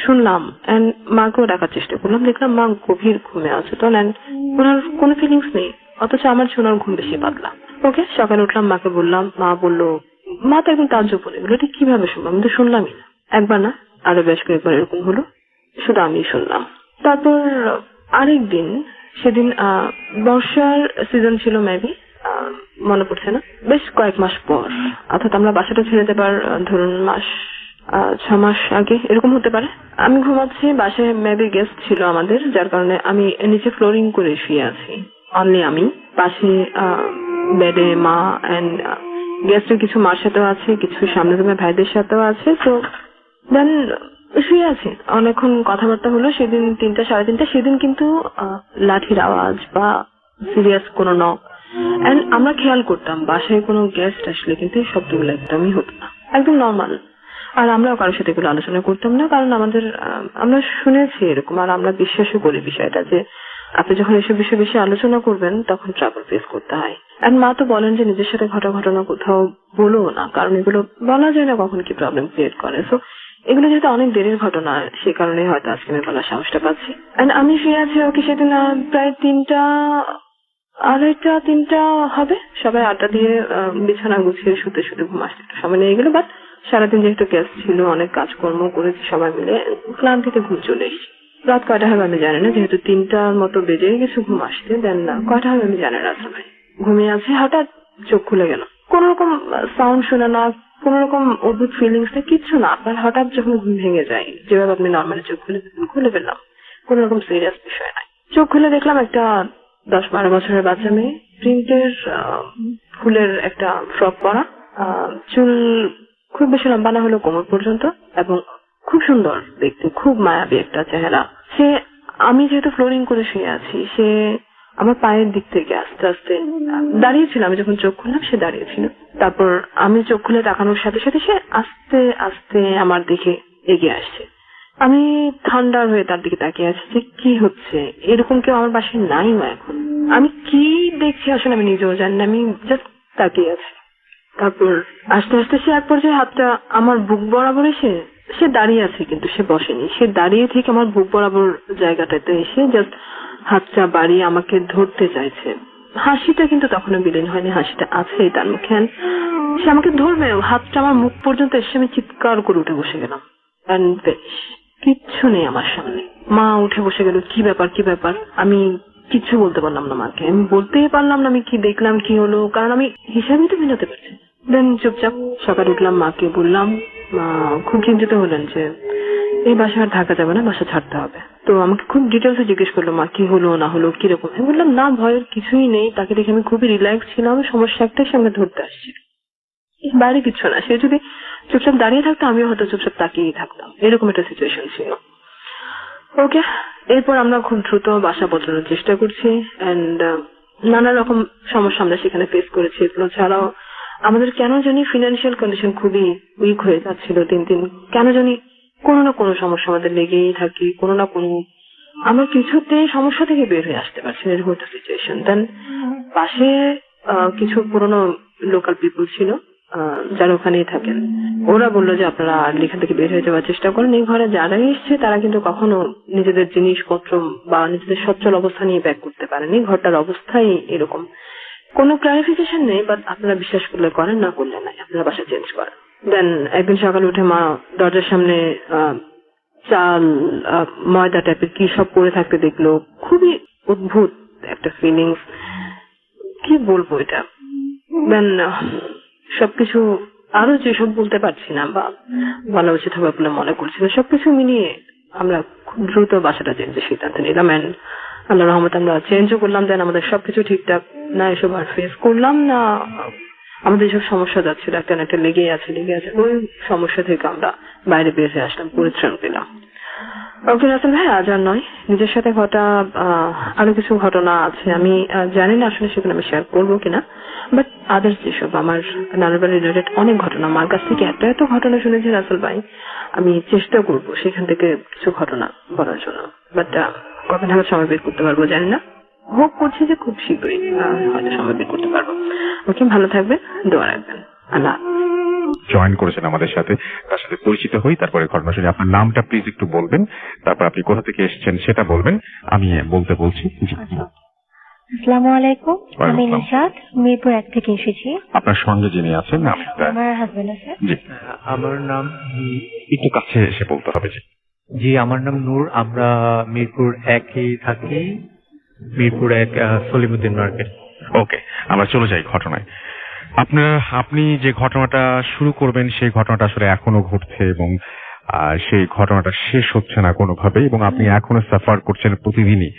শুনলাম এন্ড মাকেও ডাকার চেষ্টা করলাম, দেখলাম মা গভীর ঘুমে আছে তো, এন্ড ওনার কোনো ফিলিংস নেই, অথচ আমার চেয়ে ওনার ঘুম বেশি পাতলা। ওকে, সকালে উঠলাম, মাকে বললাম, মা বললো, মা তো একদম তাজ্জব বলে গেলো, এটা কিভাবে শুনলাম, আমি তো শুনলামই না। একবার না, আরো বেশ কয়েকবার এরকম হলো, শুধু আমি শুনলাম। তারপর আরেকদিন, সেদিন বর্ষার সিজন ছিল মেবি, মনে পড়ছে না, বেশ কয়েক মাস পর, অর্থাৎ আমরা বাসাটা ছেড়ে দেবার ধরুন 6 মাস আগে এরকম হতে পারে। আমি ঘুমাচ্ছি, বাসায় মেবি গেস্ট ছিল আমাদের, যার কারণে আমি নিচে ফ্লোরিং করে শুয়ে আছি, অনলি আমি। পাশে বেডে মা এন্ড গেস্টের কিছু মার সাথেও আছে, কিছু সামনে রুমে ভাইদের সাথেও আছে। তো দেন শুয়ে আছি, অনেকক্ষণ কথাবার্তা হলো। সেদিন 3টা 3:30, সেদিন কিন্তু লাঠির আওয়াজ বা সিরিয়াস কোনো নক, এন্ড আমরা খেয়াল করতাম বাসায় কোনো গেস্ট আসলে কিন্তু এই শব্দগুলো একদমই হতো না, একদম নর্মাল। আর আমরাও কারোর সাথে এগুলো আলোচনা করতাম না, কারণ আমরা শুনেছি এরকম, আর আমরা বিশ্বাসও করি বিষয়টা যে আপনি যখন এসব বিষয়ে বেশি আলোচনা করবেন তখন ট্রাবল ফেস করতে হয়। আর মা তো বলেন যে নিজের সাথে ঘটনা কোথাও বলো না, কারণ এগুলো বলা যায় না কখন কি প্রবলেম ক্রিয়েট করে। সো এগুলো যেহেতু অনেক দেরির ঘটনা, সে কারণে হয়তো আজকে আমি বলার সাহসটা পাচ্ছি। আমি শুয়ে আছি, ওকে সেদিন প্রায় 3টা 2:30-3টা হবে, সবাই আড্ডা দিয়ে বিছানা গুছিয়ে শুতে শুতে ঘুম আসতে একটু সময় নিয়ে গেলো। বাট সারাদিন যেহেতু গেস্ট ছিল, অনেক কাজকর্ম করেছি সবাই মিলে, ক্লান্তিতে ঘুম চলে এসেছি। রাত কয়টা হবে আমি জানি না, যেহেতু 3টার মতো বেজে গেছে ঘুম আসতে। দেন না কয়টা হবে আমি জানি না, রাত্রে ঘুমিয়ে আছে, হঠাৎ চোখ খুলে গেল, কোন রকম সাউন্ড শুনে না, কোন রকম অদ্ভুত ফিলিংস না, কিচ্ছু না। আপনার হঠাৎ যখন ঘুম ভেঙে যায়, যেভাবে আপনি নর্মালি চোখ খুলে ফেললাম, কোন রকম সিরিয়াস বিষয় নাই। চোখ খুলে দেখলাম একটা 10-12 বছরের বাচ্চা মেয়ে, প্রিন্টের ফুলের একটা ফ্রক পরা, চুল খুব বেশি লম্বা না হলো কোমর পর্যন্ত, এবং খুব সুন্দর দেখতে, খুব মায়াবী একটা চেহারা। সে, আমি যেহেতু ফ্লোরিং করে শুয়ে আছি, সে আমার পায়ের দিক থেকে আস্তে আস্তে দাঁড়িয়েছিল। আমি যখন চোখ খুললাম সে দাঁড়িয়েছিল, তারপর আমি চোখ খুলে তাকানোর সাথে সাথে সে আস্তে আস্তে আমার দিকে এগিয়ে আসছে। আমি ঠান্ডা হয়ে তার দিকে তাকিয়ে আছি যে কি হচ্ছে, এরকম কেউ আমার পাশে নাই মা এখন। আমি কি দেখছি আসলে আমি নিজেও জানি না, আমি জাস্ট তাকিয়ে আছি। তারপর আস্তে আস্তে সে এক পর্যায়ে হাতটা আমার বুক বরাবর এসে, সে দাঁড়িয়ে আছে কিন্তু সে বসেনি, সে দাঁড়িয়ে থেকে আমার বুক বরাবর জায়গাটাতে এসে জাস্ট হাতটা বাড়িয়ে আমাকে ধরতে চাইছে। হাসিটা কিন্তু তখনও বিলীন হয়নি, হাসিটা আছে তার মুখে। সে আমাকে ধরবে, হাতটা আমার মুখ পর্যন্ত এসে আমি চিৎকার করে উঠে বসে গেলাম। কিচ্ছু নেই আমার সামনে, মা উঠে বসে গেল, কি ব্যাপার। আমি কিচ্ছু বলতে পারলাম না মাকে, আমি বলতেই পারলাম না আমি কি দেখলাম, কি হলো, কারণ আমি হিসাবই তো মিলাতে পারছি। দেন চুপচাপ সকালে উঠলাম, মাকে বললাম। মা খুব চিন্তিত হলেন যে এই বাসা আর থাকা যাবে না, বাসা ছাড়তে হবে। তো আমাকে খুব ডিটেলসে জিজ্ঞেস করলো মা কি হলো না হলো কিরকম। আমি বললাম না, ভয়ের কিছুই নেই, তাকে দেখে আমি খুবই রিল্যাক্স ছিলাম, সমস্যা একটাই সামনে ধরতে আসছি, বাইরে কিছু না। সে যদি চুপচাপ দাঁড়িয়ে থাকতো আমিও হয়তো চুপচাপ তাকিয়েই থাকতাম, এরকম একটা সিচুয়েশন ছিল। ওকে, এরপর আমরা খুব দ্রুত বাসা বদলানোর চেষ্টা করছি, এন্ড নানা রকম সমস্যা আমরা সেখানে ফেস করেছি। এগুলো ছাড়াও আমাদের কেন জানি ফিনান্সিয়াল কন্ডিশন খুবই উইক হয়ে যাচ্ছিল দিন, কেন জানি কোনো না কোনো সমস্যা আমাদের লেগেই থাকি, কোনো না কোনো, আমরা কিছুতে সমস্যা থেকে বের হয়ে আসতে পারছি না, এরকম একটা সিচুয়েশন। দেন পাশে কিছু পুরোনো লোকাল পিপল ছিল যারা ওখানেই থাকেন, ওরা বললো যে আপনারা এখান থেকে বের হয়ে যাওয়ার চেষ্টা করেন, এই ঘরে যারা এসছে তারা কিন্তু কখনো নিজেদের জিনিসপত্র বা নিজেদের সচ্ছল অবস্থা নিয়ে ব্যাক করতে পারেনি, ঘরটার অবস্থাই এরকম, কোনো ক্লারিফিকেশন নেই, বাট আপনারা বিশ্বাস করলে করেন, না করলে নাই, আপনারা বাসা চেঞ্জ করেন। দেন একদিন সকালে উঠে মা দরজার সামনে চাল ময়দা টাইপের কি সব পড়ে থাকতে দেখলো, খুবই অদ্ভুত একটা ফিলিংস, কি বলবো এটা। দেন সবকিছু আরো যেসব বলতে পারছি না বা বলা উচিত হবে বলে মনে করছি না, সবকিছু মিলিয়ে আমরা খুব দ্রুত বাসাটা চেঞ্জের সিদ্ধান্ত নিলাম, এন্ড আল্লাহ রহমত আমরা চেঞ্জও করলাম। দেন আমাদের সবকিছু ঠিকঠাক না এসব আর ফেস করলাম না, আমাদের যেসব সমস্যা যাচ্ছিল একটা না একটা লেগেই আছে ওই সমস্যা থেকে আমরা বাইরে বের হয়ে আসলাম, পরিশ্রম দিলাম। ওকে রাসেল ভাই, আজ আর নয়, নিজের সাথে ঘটা আরো কিছু ঘটনা আছে, আমি জানি না আসলে সেখানে আমি শেয়ার করবো কিনা, বাট আদার্স যেসব আমার নানুর বাড়ি রিলেটেড অনেক ঘটনা, মার কাছ থেকে এত ঘটনা শুনেছি রাসেল ভাই, আমি চেষ্টা করবো সেখান থেকে কিছু ঘটনা বলার জন্য, বাট কবে নাগাদ সময় বের করতে পারবো জানি না, হোপ করছি যে খুব শীঘ্রই হয়তো সময় বের করতে পারবো। ওকে, ভালো থাকবেন, দোয়া রাখবেন, আল্লাহ। জয়েন করেছেন আমাদের সাথে, তার সাথে পরিচিত হই, তারপরে ঘটনা শুনে আপনার নামটা প্লিজ একটু বলবেন, তারপর আপনি কোথা থেকে এসেছেন সেটা বলবেন, আমি বলতে বলছি। আসসালামু আলাইকুম, আমি ওয়ালাইকুম নিশাত, মিরপুর 1 থেকে এসেছি। আপনার সঙ্গে যিনি আছেন আমার হাজবেন্ড আছে। জি, আমার নাম একটু কাছে এসে বলতে হবে। জি, আমার নাম নূর, আমরা মিরপুর 1-এ থাকি, মিরপুর 1 সলিমুদ্দিন মার্কেট। ওকে, আমরা চলে যাই ঘটনায়। আপনি যে ঘটনাটা শুরু করবেন সেই ঘটনাটা আসলে এখনো ঘটছে এবং সেই ঘটনাটা শেষ হচ্ছে না কোনোভাবে, এবং আপনি এখনো সাফার করছেন প্রতিদিনই,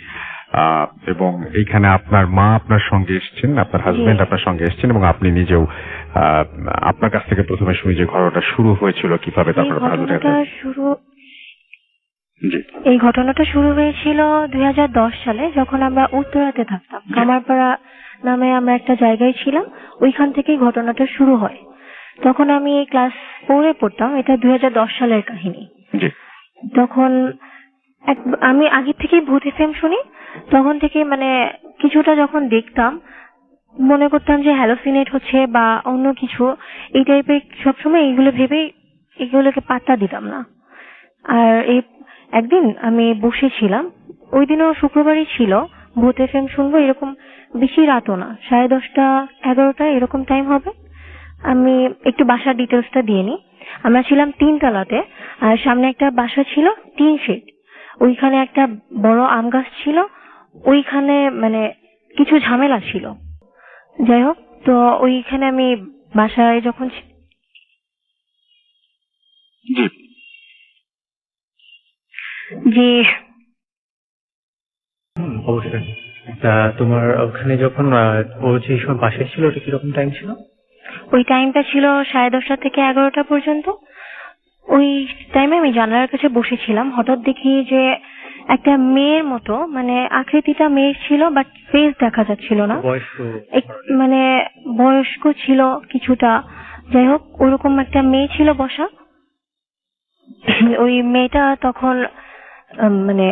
এবং এইখানে আপনার মা আপনার সঙ্গে এসেছেন, আপনার হাজবেন্ড আপনার সঙ্গে এসেছেন, এবং আপনি নিজেও আপনার কাছ থেকে প্রথমে শুনি যে ঘটনাটা শুরু হয়েছিল কিভাবে, তারপর এই ঘটনাটা শুরু হয়েছিল 2010 সালে, যখন আমরা উত্তরাতে থাকতাম। কামারপাড়া নামে আমরা একটা জায়গায় ছিলাম, ওইখান থেকেই ঘটনাটা শুরু হয়। তখন আমি ক্লাস 4-এ পড়তাম, এটা 2010 সালের কাহিনী। তখন আমি আগে থেকেই ভূত এফএম শুনি, তখন থেকে মানে কিছুটা যখন দেখতাম মনে করতাম যে হ্যালোসিনেট হচ্ছে বা অন্য কিছু, এই টাইপের সবসময় এইগুলো ভেবে এগুলোকে পাত্তা দিতাম না। আর এই একদিন আমি বসেছিলাম, ওই দিনও শুক্রবারই ছিল, ভূত এফএম শুনবো, এরকম বেশি রাতও না, 10:30 11টা এরকম টাইম হবে। আমি একটু বাসার ডিটেলসটা দিয়ে নিই। আমরা ছিলাম 3 তলাতে, আর সামনে একটা বাসা ছিল 3 শেড, ওইখানে একটা বড় আম গাছ ছিল, ওইখানে মানে কিছু ঝামেলা ছিল। যাই হোক, তো ওইখানে আমি বাসায় যখন জি অবশ্যই। তোমার ওখানে যখন ও যে সময় বাসায় ছিল, ওটা কিরকম টাইম ছিল? ওই টাইমটা ছিল 10:30 থেকে 11টা পর্যন্ত। ওই টাইমে আমি জানালার কাছে বসেছিলাম, হঠাৎ দেখি যে একটা মেয়ের মতো, মানে আকৃতিটা মেয়ের ছিল, বাট ফেস দেখা যাচ্ছিল না, মানে বয়স্ক ছিল কিছুটা। যাই হোক, ওরকম একটা মেয়ে ছিল বসা। ওই মেয়েটা তখন মানে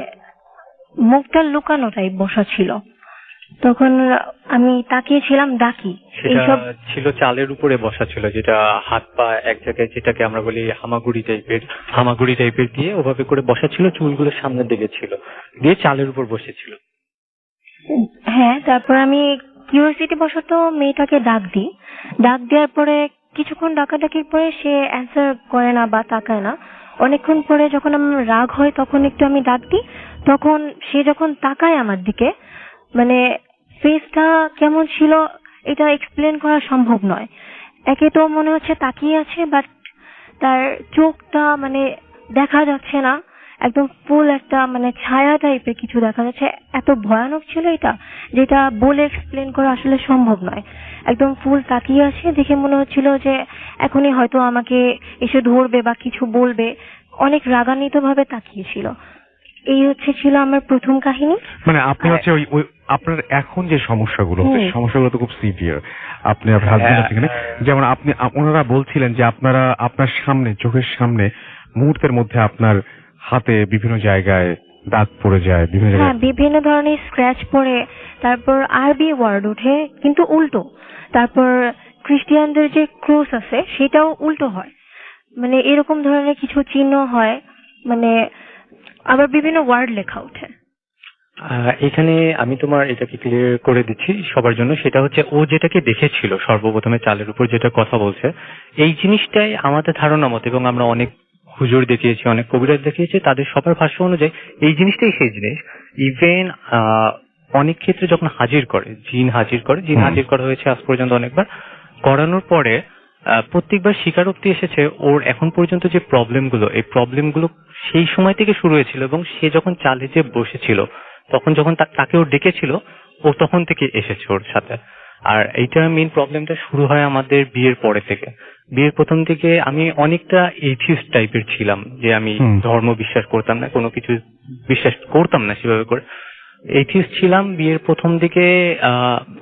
মুখটা লুকানো টাইপ বসা ছিল। তখন আমি তাকিয়েছিলাম, ডাকি। এইসব ছিল চালের উপরে বসা ছিল, যেটা হাত পা এক জায়গায়, যেটাকে আমরা বলি হামাগুড়ি টাইপের দিয়ে ওভাবে করে বসা ছিল, চুলগুলো সামনের দিকে ছিল, দিয়ে চালের উপর বসেছিল। হ্যাঁ, তারপর আমি কিউরিওসিটি বশত মেয়েটাকে ডাক দিই। ডাক দেওয়ার পরে কিছুক্ষণ ডাকাডাকির পরে সে অ্যান্সার করে না বা তাকায় না। অনেকক্ষণ পরে যখন আমার রাগ হয় তখন একটু আমি ডাক দিই, তখন সে যখন তাকায় আমার দিকে, মানে ফেসটা কেমন ছিল এটা এক্সপ্লেন করা সম্ভব নয়। একে তো মনে হচ্ছে তাকিয়ে আছে, বাট তার চোখটা মানে দেখা যাচ্ছে না, একদম ফুল একটা মানে ছায়া টাইপের কিছু দেখা যাচ্ছে। এত ভয়ানক ছিল এটা, যেটা বলে এক্সপ্লেন করা আসলে সম্ভব নয়। একদম ফুল তাকিয়ে আছে, দেখে মনে হচ্ছিল যে এখনই হয়তো আমাকে এসে ধরবে বা কিছু বলবে। অনেক রাগান্বিত ভাবে তাকিয়েছিল। এই ছিল আমার প্রথম কাহিনী। মানে আপনি হচ্ছে ওই আপনার এখন যে সমস্যাগুলো হচ্ছে, সমস্যাগুলো তো খুব সিভিয়ার। আপনি আপনার হাজবেন্ড আছে এখানে, যেমন ওনারা বলছিলেন যে আপনার সামনে, চোখের সামনে মুহূর্তের মধ্যে আপনার হাতে বিভিন্ন জায়গায় দাগ পড়ে যায়, বিভিন্ন জায়গায় বিভিন্ন ধরনের স্ক্র্যাচ পড়ে, তারপর আরবি ওয়ার্ড ওঠে কিন্তু উল্টো, তারপর খ্রিস্টিয়ানদের যে ক্রস আছে সেটাও উল্টো হয়, মানে এরকম ধরনের কিছু চিহ্ন হয়, মানে আবার বিভিন্ন ওয়ার্ড লেখা ওঠে। এখানে আমি তোমার এটাকে ক্লিয়ার করে দিচ্ছি সবার জন্য। সেটা হচ্ছে, ও যেটাকে দেখেছিল সর্বপ্রথমে চালের উপর যেটা কথা বলছে, এই জিনিসটাই আমাদের ধারণা মতো, এবং আমরা অনেক হুজুর দেখিয়েছি, অনেক কবিরাজ দেখিয়েছি, তাদের সবার ভাষ্য অনুযায়ী এই জিনিসটাই সেই জিনিস। ইভেন অনেক ক্ষেত্রে যখন জিন হাজির করা হয়েছে আজ পর্যন্ত অনেকবার, করানোর পরে প্রত্যেকবার স্বীকারোক্তি এসেছে ওর এখন পর্যন্ত যে প্রবলেমগুলো, এই প্রবলেমগুলো সেই সময় থেকে শুরু হয়েছিল এবং সে যখন চালে যে বসেছিল তখন যখন তাকে ও ডেকেছিল ও তখন থেকে এসেছে ওর সাথে। আর এইটা মেইন প্রবলেমটা শুরু হয় আমাদের বিয়ের পরে থেকে। বিয়ের প্রথম থেকে আমি অনেকটা এথিস্ট টাইপের ছিলাম, যে আমি ধর্ম বিশ্বাস করতাম না, কোনো কিছু বিশ্বাস করতাম না সেভাবে করে এথিস্ট ছিলাম। বিয়ের প্রথম দিকে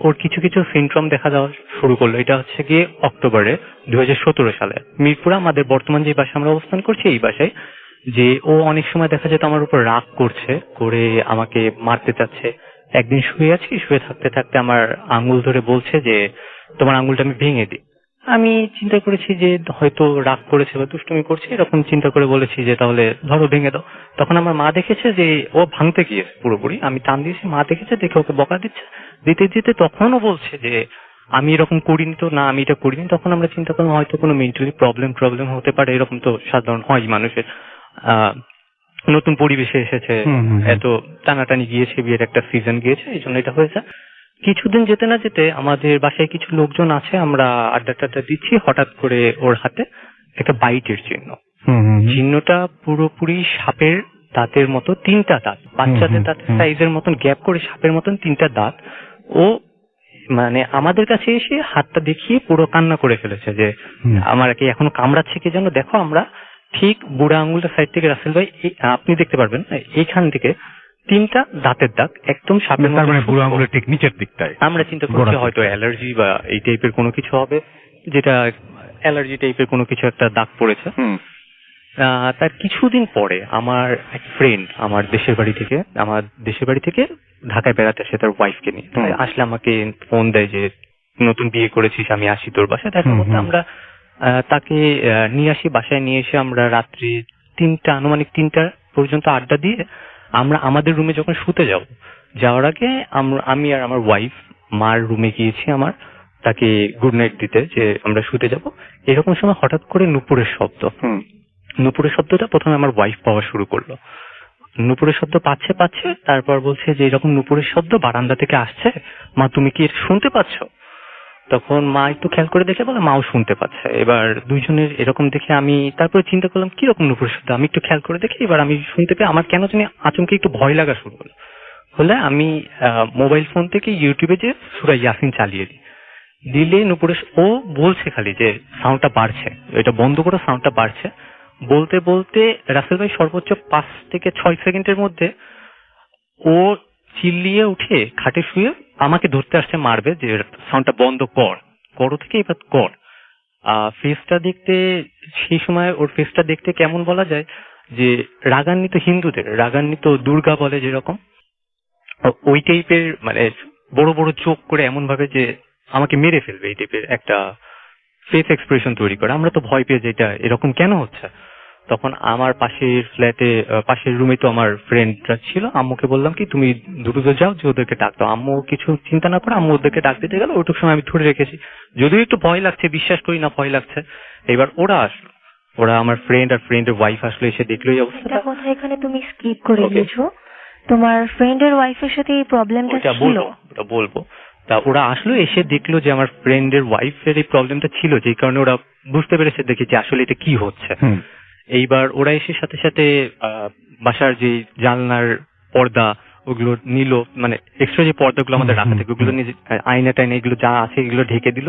ওর কিছু কিছু সিনড্রোম দেখা দেওয়া শুরু করলো। এটা হচ্ছে গিয়ে অক্টোবরে 2017 সালে মিরপুরে আমাদের বর্তমান যে বাসায় আমরা অবস্থান করছি এই বাসায়, যে ও অনেক সময় দেখা যেত আমার উপর রাগ করছে, করে আমাকে মারতে চাচ্ছে। একদিন শুয়ে আছি, শুয়ে থাকতে থাকতে আমার আঙ্গুল ধরে বলছে যে তোমার আঙ্গুলটা আমি ভেঙে দিই। আমি চিন্তা করেছি যে হয়তো রাগ করেছে বা দুষ্টুমি করছে, এরকম চিন্তা করে বলেছি যে তাহলে ধরো ভেঙে দাও। তখন আমার মা দেখেছে যে ও ভাঙতে গিয়েছে পুরোপুরি, আমি টান দিয়েছি, মা দেখেছে, দেখে ওকে বকা দিচ্ছে, দিতে দিতে তখনও বলছে যে আমি এরকম করিনি, তো না আমি এটা করিনি। তখন আমরা চিন্তা করলাম হয়তো কোনো মেন্টালি প্রবলেম হতে পারে, এরকম তো সাধারণ হয় মানুষের। নতুন পরিবেশে এসেছে, এত টানাটানি গিয়েছে, বিয়ের একটা সিজন গিয়েছে, এই জন্য এটা হয়েছে। কিছুদিন যেতে না যেতে আমাদের বাসায় কিছু লোকজন আছে, আমরা আড্ডা টাড্ডা দিচ্ছি, হঠাৎ করে ওর হাতে একটা বাইটের চিহ্নটা পুরোপুরি সাপের দাঁতের মতো, 3টা দাঁত, বাচ্চাদের দাঁতের সাইজের মতন গ্যাপ করে সাপের মতন 3টা দাঁত। ও মানে আমাদের কাছে এসে হাতটা দেখিয়ে পুরো কান্না করে ফেলেছে যে আমার কি এখনো কামড়াচ্ছে কি যেন, দেখো আমরা ঠিক বুড়া আঙুলটা সাইড থেকে, রাসেল ভাই আপনি দেখতে পারবেন এইখান থেকে 3টা দাঁতের দাগ একদম সাপের মতো, মানে বুড়ো আঙুলের ঠিক নিচের দিকটায়। আমরা চিন্তা করছি হয়তো অ্যালার্জি বা এই টাইপের কোনো কিছু হবে, যেটা অ্যালার্জি টাইপের কোনো কিছু একটা দাগ পড়েছে। তার কিছুদিন পরে আমার এক ফ্রেন্ড আমার দেশের বাড়ি থেকে ঢাকায় বেড়াতে আসে তার ওয়াইফকে নিয়ে। আসলে আমাকে ফোন দেয় যে নতুন বিয়ে করেছিস, আমি আসি তোর বাসায় দেখা করতে। আমরা তাকে নিয়ে আসি, বাসায় নিয়ে এসে আমরা রাত্রি আনুমানিক 3টা পর্যন্ত আড্ডা দিয়ে আমরা আমাদের রুমে যখন শুতে যাওয়ার আগে আমি আর আমার ওয়াইফ মার রুমে গিয়েছি আমার, তাকে গুড নাইট দিতে, যে আমরা শুতে যাব। এরকম সময় হঠাৎ করে নুপুরের শব্দটা প্রথমে আমার ওয়াইফ পাওয়া শুরু করলো। নুপুরের শব্দ পাচ্ছে, তারপর বলছে যে এরকম নুপুরের শব্দ বারান্দা থেকে আসছে, মা তুমি কি এটা শুনতে পাচ্ছ? তখন মা একটু খেয়াল করে দেখে বলে মাও শুনতে পাচ্ছে। এবার দুইজনের এরকম দেখে আমি তারপরে চিন্তা করলাম কিরকম নুপুরের শব্দ, আমি একটু খেয়াল করে দেখি। এবার আমি শুনতে পেয়ে আমার কেন জানি আচমকে একটু ভয় লাগা শুরু হলে আমি মোবাইল ফোন থেকে ইউটিউবে যে সূরা ইয়াসিন চালিয়ে দিলে নুপুরের ও বলছে খালি যে সাউন্ডটা বাড়ছে, এটা বন্ধ করে সাউন্ডটা বাড়ছে। বলতে বলতে রাসেল ভাই সর্বোচ্চ 5 থেকে 6 সেকেন্ডের মধ্যে ও চিল্লিয়ে উঠে খাটে শুয়ে আমাকে ধরতে আসছে, মারবে, যে সাউন্ডটা বন্ধ করো থেকে এবার কর। ফেসটা দেখতে, সেই সময় ওর ফেসটা দেখতে কেমন বলা যায়, যে রাগান্বিত হিন্দুদের রাগান্বিত দুর্গা বলে যেরকম, ওই টাইপের, মানে বড় বড় চোখ করে এমন ভাবে যে আমাকে মেরে ফেলবে, এই টাইপের একটা ফেস এক্সপ্রেশন তৈরি করে। আমরা তো ভয় পেয়ে, যেটা এরকম কেন হচ্ছে। তখন আমার পাশের রুমে তো আমার ফ্রেন্ডরা ছিল, আম্মুকে বললাম কি তুমি দ্রুত যাও, যে ওদেরকে ডাক দাও। আম্মু কিছু চিন্তা না করে আম্মু ওদেরকে ডাক দিতে গেল। ওইটুকু সময় আমি ধরে রেখেছি, যদিও একটু ভয় লাগছে, বিশ্বাস করি না ভয় লাগছে। এবার ওরা আসলো, আমার ফ্রেন্ড আর ফ্রেন্ডের ওয়াইফ আসলো, এসে দেখলো এই অবস্থা। কথা এখানে তুমি স্কিপ করে দিয়েছো, তোমার ফ্রেন্ডের ওয়াইফের সাথে এই প্রবলেমটা ছিল। ওটা বলবো। তা ওরা আসলো, এসে দেখলো যে আমার ফ্রেন্ডের ওয়াইফের এই প্রবলেমটা ছিল, যেই কারণে ওরা বুঝতে পেরেছে, দেখে যে আসলে এটা কি হচ্ছে। এইবার ওরা এসে সাথে সাথে বাসার যে জানলার পর্দা ওগুলো নিল, মানে এক্সট্রা যে পর্দাগুলো আমাদের রাখা থাকে ওগুলো নিয়ে, আয়না টাইনা এগুলো যা আছে এগুলো ঢেকে দিল।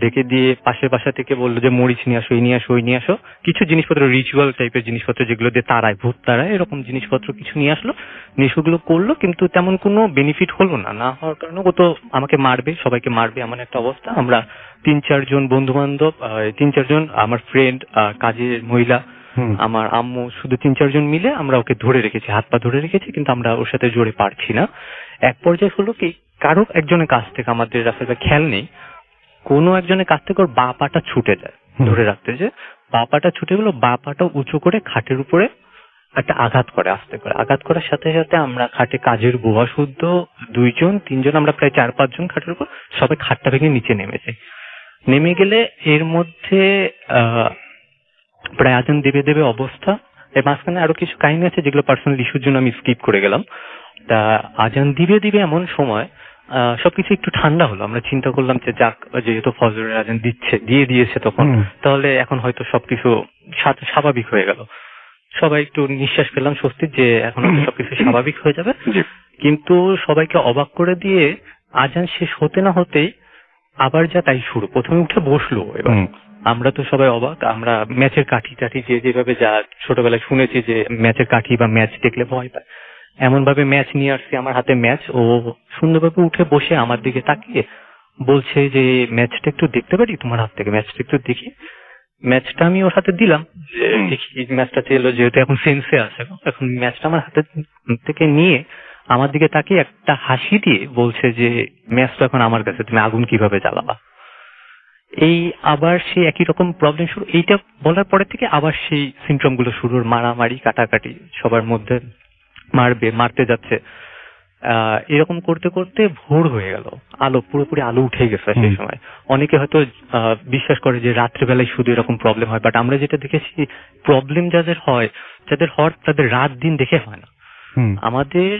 ঢেকে দিয়ে পাশের বাসা থেকে বললো যে মরিচ নিয়ে আসো, এই নিয়ে আসো, ওই নিয়ে আসো, কিছু জিনিসপত্র রিচুয়াল টাইপের জিনিসপত্র যেগুলো দিয়ে তারায়, ভূত তারায়, এরকম জিনিসপত্র কিছু নিয়ে আসলো, নিয়ে সেগুলো করলো। কিন্তু তেমন কোনো বেনিফিট হলো না হওয়ার কারণে ও তো আমাকে মারবে, সবাইকে মারবে, এমন একটা অবস্থা। আমরা 3-4 জন বন্ধু বান্ধব, 3-4 জন, আমার ফ্রেন্ড, কাজের মহিলা, আমার আম্মু, শুধু 3-4 জন মিলে আমরা ওকে ধরে রেখেছি, হাত পা ধরে রেখেছি, কিন্তু আমরা ওর সাথে জোরে পারছি না। এক পর্যায়ে হলো কি, কারো একজনের কাছ থেকে, আমাদের রাস্তাটা খেয়াল নেই, কোনো একজনের কাছ থেকে ওর বা পাটা ছুটে যায়, ধরে রাখতে যে বা পাটা ছুটে গেল, বা পাটা উঁচু করে খাটের উপরে একটা আঘাত করে, আস্তে করে আঘাত করার সাথে সাথে আমরা খাটে, কাজের বুয়া শুদ্ধ 2 জন 3 জন, আমরা প্রায় 4-5 জন খাটের উপর, সবাই খাটটা ভেঙে নিচে নেমেছে। নেমে গেলে এর মধ্যে প্রায় আজান দেবে অবস্থা। এর মাঝখানে আরো কিছু কাহিনী আছে যেগুলো পার্সোনাল ইস্যুর জন্য আমি স্কিপ করে গেলাম। তা আজান দিবে এমন সময় সবকিছু একটু ঠান্ডা হলো। আমরা চিন্তা করলাম যে যাক, যেহেতু ফজরের আজান দিয়েছে তখন, তাহলে এখন হয়তো সবকিছু স্বাভাবিক হয়ে গেল। সবাই একটু নিঃশ্বাস পেলাম স্বস্তির, যে এখন হয়তো সবকিছু স্বাভাবিক হয়ে যাবে। কিন্তু সবাইকে অবাক করে দিয়ে আজান শেষ হতে না হতেই আবার যা তাই শুরু। প্রথমে উঠে বসলো, এবার আমরা তো সবাই অবাক। আমরা ম্যাচের কাঠি টাঠি যেভাবে যা ছোটবেলায় শুনেছি যে ম্যাচের কাঠি বা ম্যাচ দেখলে ভয় পায়, এমন ভাবে ম্যাচ নিয়ে আসছে, আমার হাতে ম্যাচ। ও সুন্দরভাবে উঠে বসে আমার দিকে তাকিয়ে বলছে যে ম্যাচটা একটু দেখতে পারি তোমার হাত থেকে, ম্যাচটা একটু দেখি। ম্যাচটা আমি ওর হাতে দিলাম, দেখি ম্যাচটা চেলো, যেহেতু এখন সেন্সে আছে। এখন ম্যাচটা আমার হাতে থেকে নিয়ে আমার দিকে তাকিয়ে একটা হাসি দিয়ে বলছে যে ম্যাচটা এখন আমার কাছে, তুমি আগুন কিভাবে জ্বালাবা। এই আবার সেই একই রকম প্রবলেম শুরু। এইটা বলার পরে থেকে আবার সেই সিমটম গুলো শুরু, মারামারি কাটাকাটি, সবার মধ্যে মারতে যাচ্ছে। এরকম করতে করতে ভোর হয়ে গেল, পুরোপুরি আলো উঠে গেছে সেই সময়। অনেকে হয়তো বিশ্বাস করে যে রাত্রেবেলায় শুধু এরকম প্রবলেম হয়, বাট আমরা যেটা দেখেছি প্রবলেম যাদের হওয়ার তাদের রাত দিন দেখে হয় না। আমাদের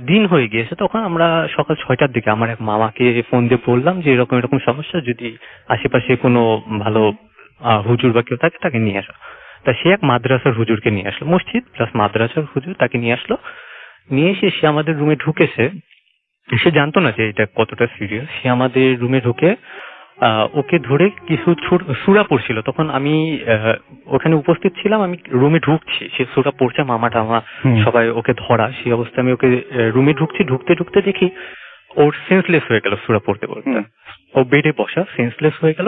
দিন হয়ে গিয়েছে তখন। আমরা সকাল 6টার দিকে আমার এক মামাকে ফোন দিয়ে বললাম যে এরকম এরকম সমস্যা, যদি আশেপাশে কোনো ভালো হুজুর বা কেউ থাকে তাকে নিয়ে আসো। তা সে এক মাদ্রাসার হুজুরকে নিয়ে আসলো, মসজিদ প্লাস মাদ্রাসার হুজুর, তাকে নিয়ে আসলো। নিয়ে এসে সে আমাদের রুমে ঢুকেছে। সে জানতো না যে এটা কতটা সিরিয়াস। সে আমাদের রুমে ঢুকে ওকে ধরে কিছু সূরা পড়ছিল। তখন আমি ওখানে উপস্থিত ছিলাম, আমি রুমে ঢুকছি, সে সূরা পড়ছে, মামা টামা সবাই ওকে ধরা। সেই অবস্থায় আমি ওকে রুমে ঢুকছি, ঢুকতে ঢুকতে দেখি ওর সেন্সলেস হয়ে গেল সূরা পড়তে পড়তে। ও বেডে বসা, সেন্সলেস হয়ে গেল।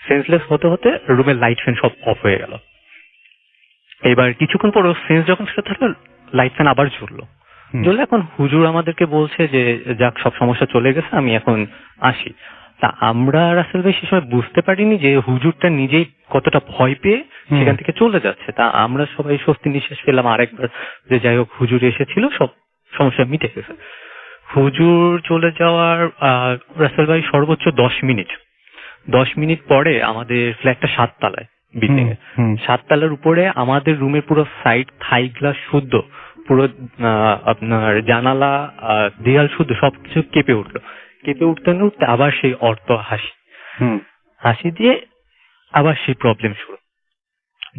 সেন্সলেস হতে হতে রুমের লাইট ফ্যান সব অফ হয়ে গেল। এবার কিছুক্ষণ পর ওর সেন্স যখন সেটা থাকলো, লাইট ফ্যান আবার জ্বললো। এখন হুজুর আমাদেরকে বলছে যে যাক, সব সমস্যা চলে গেছে, আমি এখন আসি। তা আমরা রাসেল ভাই সে সময় বুঝতে পারিনি যে হুজুরটা নিজেই কতটা ভয় পেয়ে সেখান থেকে চলে যাচ্ছে। তা আমরা সবাই স্বস্তি নিঃশ্বাস পেলাম আরেকবার, যে যাই হোক হুজুর এসেছিল, সব সমস্যা মিটে গেছে। হুজুর চলে যাওয়ার রাসেল ভাই সর্বোচ্চ 10 মিনিট পরে আমাদের ফ্ল্যাটটা 7 তলায়, বিল্ডিং এ 7 তলার উপরে আমাদের রুমের পুরো সাইড থাই গ্লাস শুদ্ধ, পুরো আপনার জানালা দেয়াল শুদ্ধ, সবকিছু কেঁপে উঠলো। কেঁপে উঠতে উঠতে আবার সেই অর্থ হাসি দিয়ে আবার সেই প্রবলেম শুরু,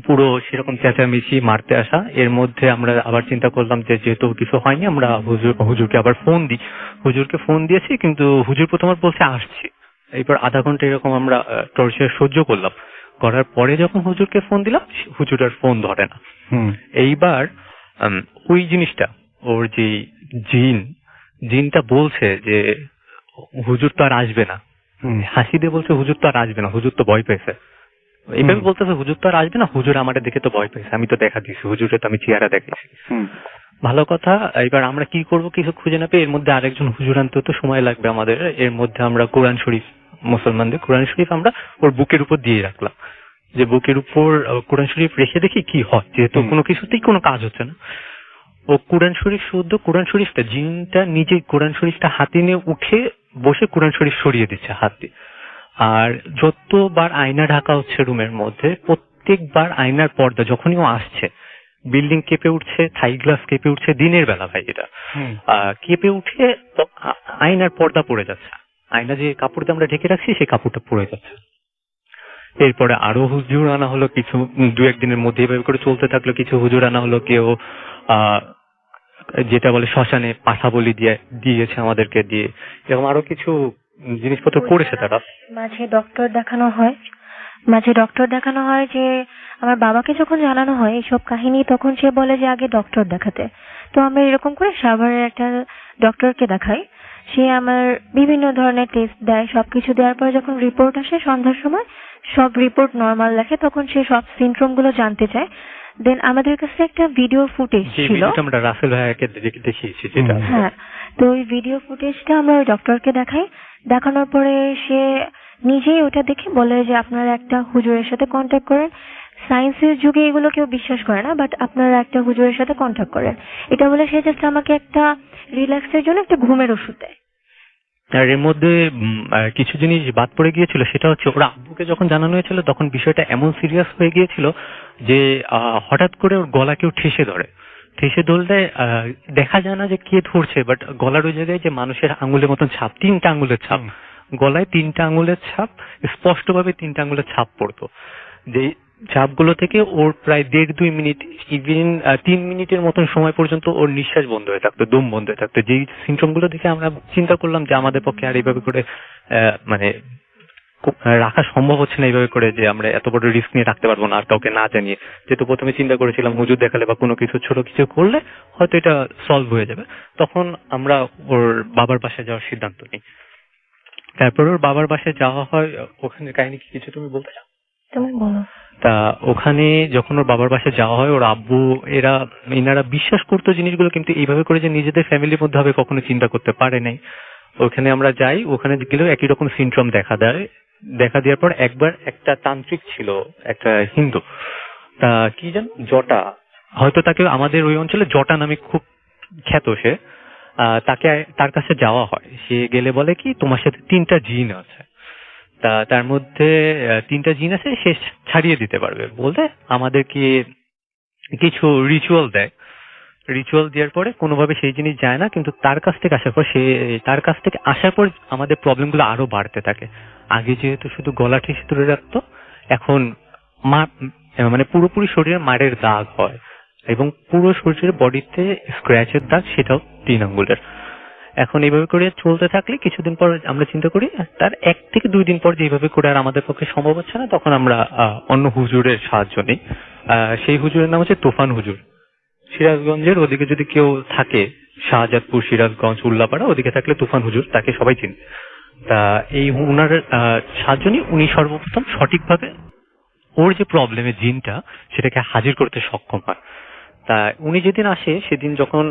পুরো সেরকম চেঁচামেচি, মারতে আসা। এর মধ্যে আমরা আবার চিন্তা করলাম যে যেহেতু কিছু হয়নি, আমরা হুজুরকে আবার ফোন দিই। হুজুরকে ফোন দিয়েছি, কিন্তু হুজুর প্রথমবার বলছে আসছি। এরপর আধা ঘন্টা এরকম আমরা টর্চার সহ্য করলাম। করার পরে যখন হুজুরকে ফোন দিলাম, হুজুর আর ফোন ধরে না। এইবার ওই জিনিসটা, ওর যে জিনটা বলছে যে হুজুর তো আর আসবে না, হাসি দিয়ে বলছে হুজুর তো আর আসবে না, হুজুর তো ভয় পেয়েছে। এইভাবে বলতেছে হুজুর তো আর আসবে না, হুজুর আমাদের দেখে তো ভয় পেয়েছে, আমি তো দেখা দিয়েছি, হুজুরে তো আমি চেহারা দেখাইছি। ভালো কথা। এবার আমরা কি করবো কিছু খুঁজে না পেয়ে, এর মধ্যে আরেকজন হুজুর আনতে তো সময় লাগবে আমাদের। এর মধ্যে আমরা কোরআন শরীফ, মুসলমানদের কোরআন শরীফ আমরা ওর বুকের উপর দিয়ে রাখলাম, যে বুকের উপর কোরআন শরীফ রেখে দেখি কি হয়, যেহেতু কোনো কিছুতেই কোনো কাজ হচ্ছে না। ও কোরআন শরীফ শুদ্ধ, কোরআন শরীফটা জিনটা নিজেই কোরআন শরীফটা হাতে নিয়ে উঠে বসে কোরআন শরীফ সরিয়ে দিচ্ছে হাত দিয়ে। আর যতবার আয়না ঢাকা হচ্ছে রুমের মধ্যে, প্রত্যেকবার আয়নার পর্দা যখনই ও আসছে, বিল্ডিং কেঁপে উঠছে, থাই গ্লাস কেঁপে উঠছে, দিনের বেলা ভাই এটা কেঁপে উঠে আয়নার পর্দা পড়ে যাচ্ছে। আয়না যে কাপড় দিয়ে আমরা ঢেকে রাখছি সেই কাপড়টা পড়ে যাচ্ছে। এরপরে আরো হুজুর আনা হলো, কিছু 2-1 দিনের মধ্যে এভাবে করে চলতে থাকলো। কিছু হুজুর আনা হলো, কেউ যেটা বলে শ্মশানে পাঠা বলি দিয়েছে আমাদেরকে দিয়ে, এরকম আরো কিছু জিনিসপত্র করেছে তারা। মাঝে ডক্টর দেখানো হয় যে আমার বাবাকে যখন জানানো হয় এইসব কাহিনী, তখন সে বলে যে আগে ডক্টর দেখাতে। তো আমরা এরকম করে সাভারের একটা ডক্টরকে দেখাই। সে আমার বিভিন্ন ধরনের টেস্ট দেয়, সবকিছু দেওয়ার পর যখন রিপোর্ট আসে সন্ধ্যার সময়, সব রিপোর্ট নর্মাল লেখে, তখন সে সব সিনড্রোম গুলো জানতে চায়। দেন আমাদের কাছে একটা ভিডিও ফুটেজ ছিল, আমরা রাসেল ভাইয়াকে দেখিয়েছি যেটা। হ্যাঁ, তো ওই ভিডিও ফুটেজটা আমরা ওই ডক্টরকে দেখাই। দেখানোর পরে সে নিজেই ওটা দেখে বলে যে আপনারা একটা হুজুরের সাথে কন্ট্যাক্ট করেন। সায়েন্সের যুগে এগুলো কেউ বিশ্বাস করে না, বাট আপনারা একটা হুজুরের সাথে কন্ট্যাক্ট করেন, এটা বলে সে জাস্ট আমাকে একটা রিল্যাক্সের জন্য একটা ঘুমের ওষুধ দেয়। আর এর মধ্যে কিছু জিনিস বাদ পড়ে গিয়েছিল, সেটা হচ্ছে ওর আব্বুকে যখন জানানো হয়েছিল তখন বিষয়টা এমন সিরিয়াস হয়ে গিয়েছিল যে হঠাৎ করে ওর গলা কেউ ঠেসে ধরে। ঠেসে ধরলে দেখা যায় না যে কে ধরছে, বাট গলার ওই জায়গায় যে মানুষের আঙুলের মতন ছাপ, 3টা আঙুলের ছাপ, গলায় 3টা আঙুলের ছাপ, স্পষ্টভাবে 3টা আঙুলের ছাপ পড়তো। যে ছাপগুলো থেকে ওর প্রায় 1.5-2 মিনিট, ইভেন 3 মিনিটের মতন সময় পর্যন্ত ওর নিঃশ্বাস বন্ধ হয়ে থাকতো, দম বন্ধ হয়ে থাকতো। যেই সিমটম গুলো দেখে আমরা চিন্তা করলাম যে আমাদের পক্ষে আর এইভাবে করে মানে রাখা সম্ভব হচ্ছে না, এইভাবে করে যে আমরা এত বড় রিস্ক নিয়ে রাখতে পারবো না আর কাউকে না জানিয়ে। যেহেতু প্রথমে চিন্তা করেছিলাম হুজুর দেখালে বা কোনো কিছু ছোট কিছু করলে হয়তো এটা সলভ হয়ে যাবে, তখন আমরা ওর বাবার বাসায় যাওয়ার সিদ্ধান্ত নিই। তারপর ওর বাবার বাসায় যাওয়া হয়। ওখানে কাহিনী কি কিছু তুমি বলতে চাও? তুমি বলো। তা ওখানে যখন ওর বাবার বাসায় যাওয়া হয়, ওর আব্বু এনারা বিশ্বাস করতো জিনিসগুলো, কিন্তু এইভাবে করে যে নিজেদের ফ্যামিলির মধ্যে হবে কখনো চিন্তা করতে পারে নাই। ওখানে আমরা যাই, ওখানে গেলেও একই রকম সিনড্রোম দেখা দেয়। দেখা দেওয়ার পর একবার একটা তান্ত্রিক ছিল, একটা হিন্দু, তা কি জান জটা, হয়তো তাকে আমাদের ওই অঞ্চলে জটা নামে খুব খ্যাত সে, তার কাছে যাওয়া হয়। সে গেলে বলে কি তোমার সাথে 3টা জিন আছে, তা তার মধ্যে 3টা জিন আছে, সে ছাড়িয়ে দিতে পারবে। বলতে আমাদেরকে কিছু রিচুয়াল দেয়, রিচুয়াল দেওয়ার পরে কোনোভাবে সেই জিনিস যায় না, কিন্তু তার কাছ থেকে আসার পর আমাদের প্রবলেম গুলো আরো বাড়তে থাকে। আগে যেহেতু শুধু গলা ঠেসে ধরে রাখতো, এখন মানে পুরোপুরি শরীরে মারের দাগ হয় এবং পুরো শরীরের বডিতে স্ক্র্যাচের দাগ, সেটাও 3 আঙ্গুলের। এখন এইভাবে করে চলতে থাকলে কিছুদিন পর আমরা চিন্তা করি তার 1 থেকে 2 দিন পর যেভাবে করে আর আমাদের পক্ষে সম্ভব হচ্ছে না, তখন আমরা অন্য হুজুরের সাহায্য নিই। সেই হুজুরের নাম হচ্ছে তুফান হুজুর। সিরাজগঞ্জের ওদিকে যদি কেউ থাকে, শাহজাদপুর, সিরাজগঞ্জ, উল্লাপাড়া ওদিকে থাকলে তুফান হুজুর, তাকে সবাই চিনে। তা এই উনার সাহায্য নিয়ে উনি সর্বপ্রথম সঠিকভাবে ওর যে প্রবলেমের জিনটা সেটাকে হাজির করতে সক্ষম হয়। তা উনি যেদিন আসে সেদিন যখন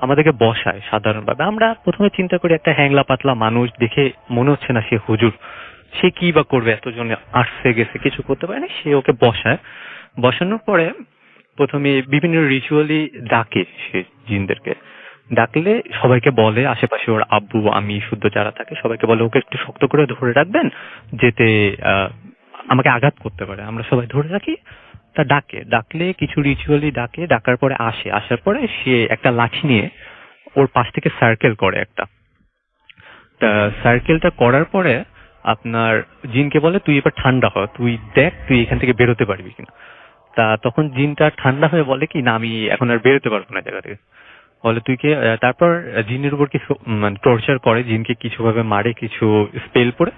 আমাদেরকে বসায়, সাধারণভাবে আমরা প্রথমে চিন্তা করি একটা হ্যাংলা পাতলা মানুষ, দেখে মনে হচ্ছে না সে হুজুর, সে কি বা করবে, এতজন আসছে গেছে কিছু করতে পারে না। সে ওকে বসায়, বসানোর পরে প্রথমে বিভিন্ন রিচুয়ালি ডাকে, সে জিনদেরকে ডাকলে সবাইকে বলে, আশেপাশে ওর আব্বু আমি শুদ্ধ যারা থাকে সবাইকে বলে ওকে একটু শক্ত করে ধরে রাখবেন, যেতে আমাকে আঘাত করতে পারে। আমরা সবাই ধরে রাখি। তা ডাকলে কিছু রিচুয়ালি ডাকার পরে আসার পরে সে একটা লাঠি নিয়ে ওর পাশ থেকে সার্কেল করে একটা। তা সার্কেলটা করার পরে আপনার জিনকে বলে তুই এবার ঠান্ডা হ, তুই দেখ তুই এখান থেকে বেরোতে পারবি কিনা। তা তখন জিনটা ঠান্ডা হয়ে বলে কি না আমি এখন আর বেরোতে পারবো না জায়গা থেকে। বলে তুই কে, তারপর জিনের উপর কিছু মানে টর্চার করে, জিনকে কিছুভাবে মারে, কিছু স্পেল পড়ে।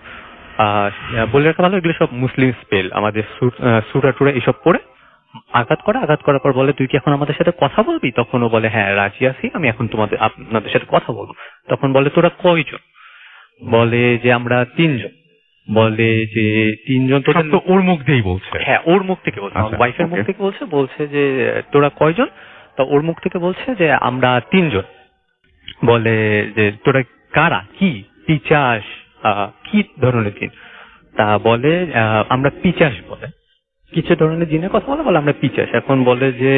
বলে রাখা ভালো এগুলো সব মুসলিম স্পেল, আমাদের সুরা টুরা এসব পড়ে আঘাত করার পর বলে তুই কি এখন আমাদের সাথে কথা বলবি? তখন ও বলে হ্যাঁ রাজি আছি, আমি এখন আপনাদের সাথে কথা বলবো। তখন বলে তোরা কয়জন? বলে যে আমরা 3 জন। বলে যে 3 জন তো ওর মুখ দিয়েই বলছে? হ্যাঁ ওর মুখ থেকে বলছে, ওয়াইফের মুখ থেকে বলছে যে তোরা কয়জন? তো ওর মুখ থেকে বলছে যে আমরা 3 জন। বলে যে তোরা কারা, কি পিচাস, কি ধরনের জিন? তা বলে আমরা পিচাস। বলে কিছু ধরনের জিনের কথা বলে আমরা পিচাস। এখন বলে যে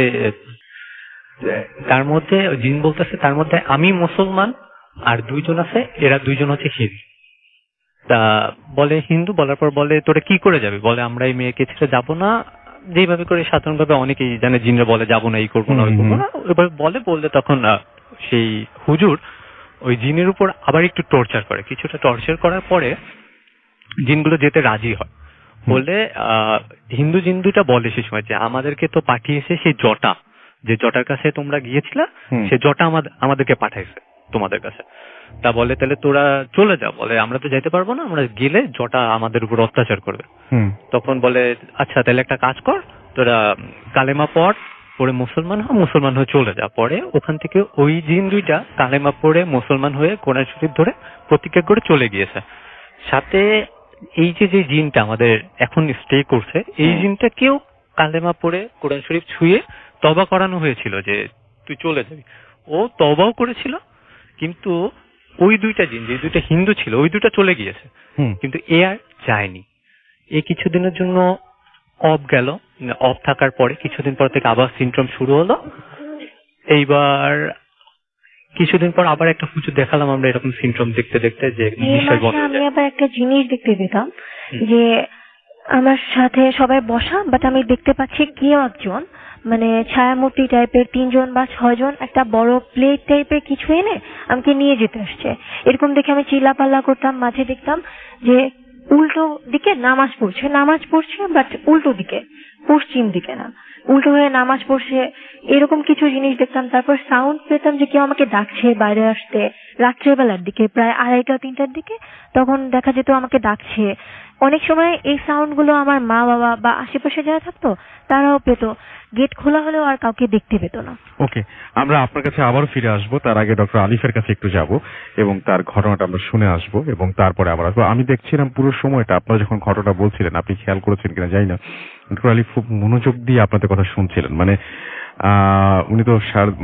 তার মধ্যে জিন বলতেছে তার মধ্যে আমি মুসলমান আর 2 জন আছে, এরা 2 জন হচ্ছে হিন্দু। তা বলে হিন্দু, বলার পর বলে তোরা কি করে যাবে? বলে আমরা এই মেয়েকে ছেড়ে যাবো না, যেভাবে করে সাধারণভাবে অনেকেই জানে জিনরা বলে যাবো না, এই করবো না ওই করবো না, এভাবে বললে তখন সেই হুজুর ওই জিনের উপর আবার একটু টর্চার করে। কিছুটা টর্চার করার পরে জিনগুলো যেতে রাজি হয়। বলে হিন্দু জিন 2টা বলে সে সময় যে আমাদেরকে তো পাঠিয়েছে সেই জটা, যে জটার কাছে তোমরা গিয়েছিলা, সে জটা আমাদেরকে পাঠাইছে তোমাদের কাছে। তা বলে তাহলে তোরা চলে যা। বলে আমরা তো যেতে পারবো না, আমরা গেলে জটা আমাদের উপর অত্যাচার করবে। তখন বলে আচ্ছা তাহলে একটা কাজ কর, তোরা কালেমা পড়ে মুসলমান হয়ে চলে যা। পরে ওখান থেকে ওই জিন 2টা কালেমা পড়ে মুসলমান হয়ে কোরআন শরীফ ধরে প্রতিজ্ঞা করে চলে গিয়েছে। সাথে এই যে জিনটা আমাদের এখন স্টে করছে, এই জিনটাকেও কালেমা পড়ে কোরআন শরীফ ছুঁয়ে তওবা করানো হয়েছিল যে তুই চলে যাবি। ও তওবাও করেছিল, কিন্তু ওই 2টা জিন, যে 2টা হিন্দু ছিল, ওই 2টা চলে গিয়েছে, কিন্তু এ আর যায়নি। এ কিছুদিনের জন্য অফ গেল। অফ থাকার পরে কিছুদিন পর থেকে আবার সিনড্রোম শুরু হলো। এইবার কিছুদিন পর আবার একটা হুজুর দেখালাম আমরা এরকম সিনড্রোম দেখতে যে নিঃশ্বাস বন্ধ হয়ে আমি যায়। আবার একটা জিনিস দেখতে পেতাম যে আমার সাথে সবাই বসা, বাট আমি দেখতে পাচ্ছি কেউ একজন মানে ছায়ামূর্তি টাইপের 3 জন বা 6 জন একটা বড় প্লেট টাইপের কিছু এনে আমাকে নিয়ে যেতে আসছে। এরকম দেখে আমি চিল্লাপাল্লা করতাম, মাঝে দেখতাম যে উল্টো দিকে নামাজ পড়ছে বাট উল্টো দিকে, পশ্চিম দিকে না, উল্টো হয়ে নামাজ পড়ছে, এরকম কিছু জিনিস দেখতাম। তারপর সাউন্ড পেতাম যে কেউ আমাকে ডাকছে বাইরে আসতে, রাত্রেবেলার দিকে প্রায় 2:30-3টার দিকে, তখন দেখা যেত আমাকে ডাকছে। অনেক সময় এই সাউন্ড গুলো আমার মা বাবা বা আশেপাশে যারা থাকতো তারাও পেত, গেট খোলা হলেও আর কাউকে দেখতে পেত না। ওকে, আমরা আপনার কাছে আবার ফিরে আসবো, তার আগে ডক্টর আলিফের কাছে একটু যাব এবং তার ঘটনাটা আমরা শুনে আসবো এবং তারপরে আবার আসবো। আমি দেখছিলাম পুরো সময়টা আপনারা যখন ঘটনা বলছিলেন, আপনি খেয়াল করেছেন কিনা জানি না, ডক্টর আলিফ খুব মনোযোগ দিয়ে আপনাদের কথা শুনছিলেন। মানে উনি তো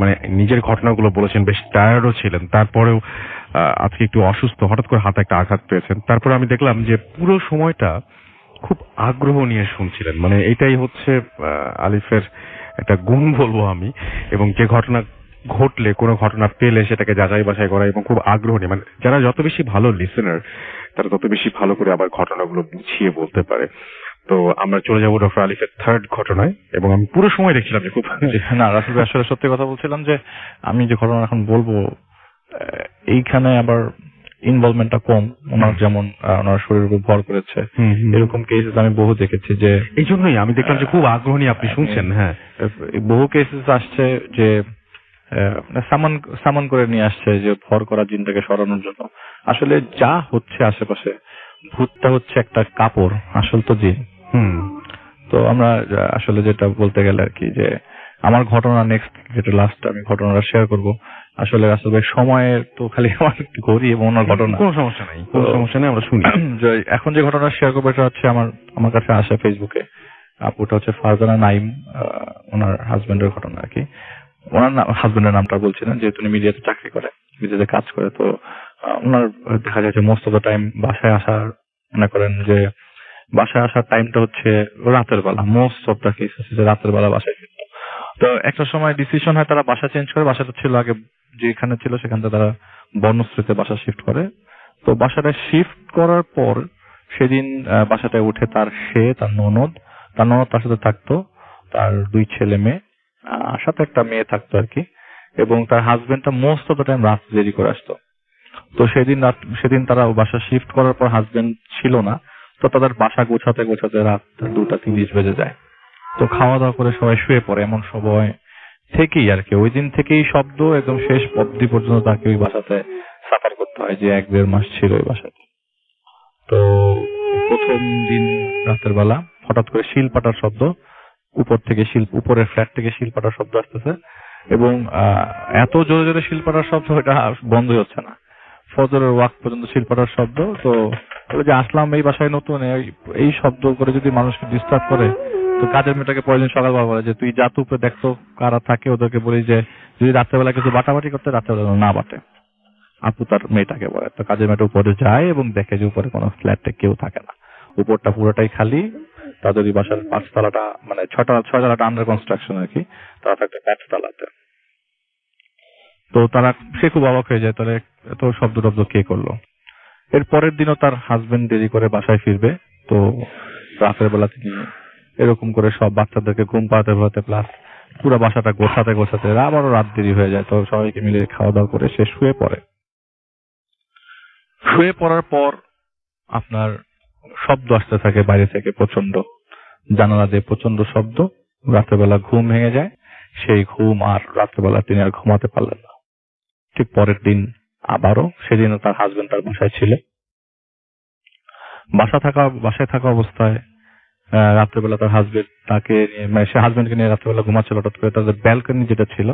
মানে নিজের ঘটনাগুলো বলেছেন, বেশ টায়ার্ডও ছিলেন, তারপরেও আজকে একটু অসুস্থ, হঠাৎ করে হাতে একটা আঘাত পেয়েছেন। তারপরে আমি দেখলাম যে পুরো সময়টা খুব আগ্রহ নিয়ে শুনছিলেন। মানে এটাই হচ্ছে আলিফের একটা গুণ বলবো আমি। এবং যে ঘটনা ঘটলে, কোনো ঘটনা পেলে সেটাকে যাচাই বাছাই করা এবং খুব আগ্রহ নিয়ে, মানে যারা যত বেশি ভালো লিসেনার তারা তত বেশি ভালো করে আবার ঘটনাগুলো বুঝিয়ে বলতে পারে। তো আমরা চলে যাবো ডক্টর আলিফের থার্ড ঘটনায় এবং আমি পুরো সময় দেখছিলাম যে খুব না রাসেল ভাই, আসলে সত্যি কথা বলছিলাম যে আমি যে ঘটনা এখন বলবো এইখানে আবার ইনভলভমেন্টটা কম। ওনার যেমন ওনার শরীরের উপর ভর করেছে, এরকম কেসেস আমি বহু দেখেছি। যে এই জন্যই আমি দেখলাম যে খুব আগ্রহ নিয়ে আপনি শুনছেন। হ্যাঁ, বহু কেসেস আসছে যে সামান করে নিয়ে আসছে যে ভর করা জিনটাকে সরানোর জন্য। আসলে যা হচ্ছে আশেপাশে, ভূতটা হচ্ছে একটা কাপড়, আসল তো জিন। তো আমরা আসলে যেটা বলতে গেলে আর কি, যে আমার ঘটনা নেক্সট যেটা লাস্ট আমি ঘটনাটা শেয়ার করব, আসলে রাসেল ভাই সময়ের তো খালি আমার ঘড়ি এবং ওনার ঘটনা, কোনো সমস্যা নাই, কোনো সমস্যা নেই, আমরা শুনি। এখন যে ঘটনা শেয়ার করবো এটা হচ্ছে আমার কাছে আসে ফেসবুকে। আপুটা হচ্ছে ফারজানা নাইম, ওনার হাজবেন্ডের ঘটনা আর কি। ওনার হাজবেন্ডের নামটা বলছি না, যেহেতু উনি মিডিয়াতে চাকরি করে, মিডিয়াতে কাজ করে। তো ওনার দেখা যায় যে মোস্ট অফ দ্য টাইম বাসায় আসার, মনে করেন যে বাসায় আসার টাইমটা হচ্ছে রাতের বেলা। মোস্ট অফ দ্য কেস আছে যে রাতের বেলা বাসায় ফিরত। তো একটা সময় ডিসিশন হয় তারা বাসা চেঞ্জ করে। বাসাটা ছিল আগে যেখানে ছিল সেখান থেকে তারা বর্ণশ্রীতে বাসা শিফট করে। তো বাসাটা শিফট করার পর সেদিন বাসাটায় উঠে তার ননদ তার সাথে থাকতো, তার 2 ছেলে মেয়ে, সাথে একটা মেয়ে থাকতো আর কি। এবং তার হাজবেন্ডটা মোস্ট অফ দ্য টাইম রাত দেরি করে আসতো। তো সেদিন তারা বাসা শিফট করার পর হাজবেন্ড ছিল না। তো তাদের বাসা গোছাতে গোছাতে রাত 2:30 বেজে যায়। তো খাওয়া দাওয়া করে সবাই শুয়ে পড়ে। এমন সময় থেকেই আর কি, ওই দিন থেকেই শব্দ একদম শেষ অবধি পর্যন্ত তাকে ওই বাসাতে সাফার করতে হয়, যে 1-1.5 মাস ছিল ওই বাসাতে। তো প্রথম দিন রাতের বেলা হঠাৎ করে শিলপাটার শব্দ, উপরের ফ্ল্যাট থেকে শিলপাটার শব্দ আসতেছে এবং এত জোরে জোরে শিলপাটার শব্দ, এটা বন্ধই হচ্ছে না। ফজরের ওয়াক্ত পর্যন্ত শিলপাটার শব্দ। তো যে আসলাম এই বাসায় নতুন, এই শব্দ করে যদি মানুষকে ডিস্টার্ব করে, তো কাজের মেয়েটাকে পরের সকালবেলা বলে যে তুই যা তো উপরে দেখতো কারা থাকে, ওদেরকে বলি যে যদি রাত্রেবেলা কিছু বাটাবাটি করতে, রাত্রেবেলা না বাটে। আপু তার মেয়েটাকে বলে। তো কাজের মেয়েটা উপরে যায় এবং দেখে যে উপরে কোনো ফ্ল্যাটে কেউ থাকে না, উপরটা পুরোটাই খালি। তাদের ওই বাসার 5 তলাটা, মানে 6 তলাটা আন্ডার কনস্ট্রাকশন আর কি, তারা থাকতে 5 তলাতে। তো সে খুব অবাক হয়ে যায়, তাহলে এত শব্দ টব্দ কে করলো। এর পরের দিনও তার হাজবেন্ড দেরি করে বাসায় ফিরবে। তো রাতের বেলা তিনি এরকম করে সব বাচ্চাদেরকে ঘুম পাড়াতে প্লাস পুরো বাসাটা গোছাতে আবারও রাত দেরি হয়ে যায়। তো সবাইকে মিলে খাওয়া দাওয়া করে সে শুয়ে পড়ে। শুয়ে পড়ার পর আপনার শব্দ আসতে থাকে বাইরে থেকে, প্রচন্ড, জানালা দিয়ে প্রচন্ড শব্দ। রাত্রেবেলা ঘুম ভেঙে যায়। সেই ঘুম আর রাত্রেবেলা তিনি আর ঘুমাতে পারলেন না। ঠিক পরের দিন আবারও, সেদিনও তার হাজবেন্ড তার বাসায় ছিল। বাসায় থাকা অবস্থায় রাত্রেবেলা তার হাজবেন্ড তাকে নিয়ে, মানে সে হাজবেন্ডকে নিয়ে রাত্রেবেলা ঘুমাচ্ছিল। হঠাৎ করে তাদের ব্যালকনি যেটা ছিল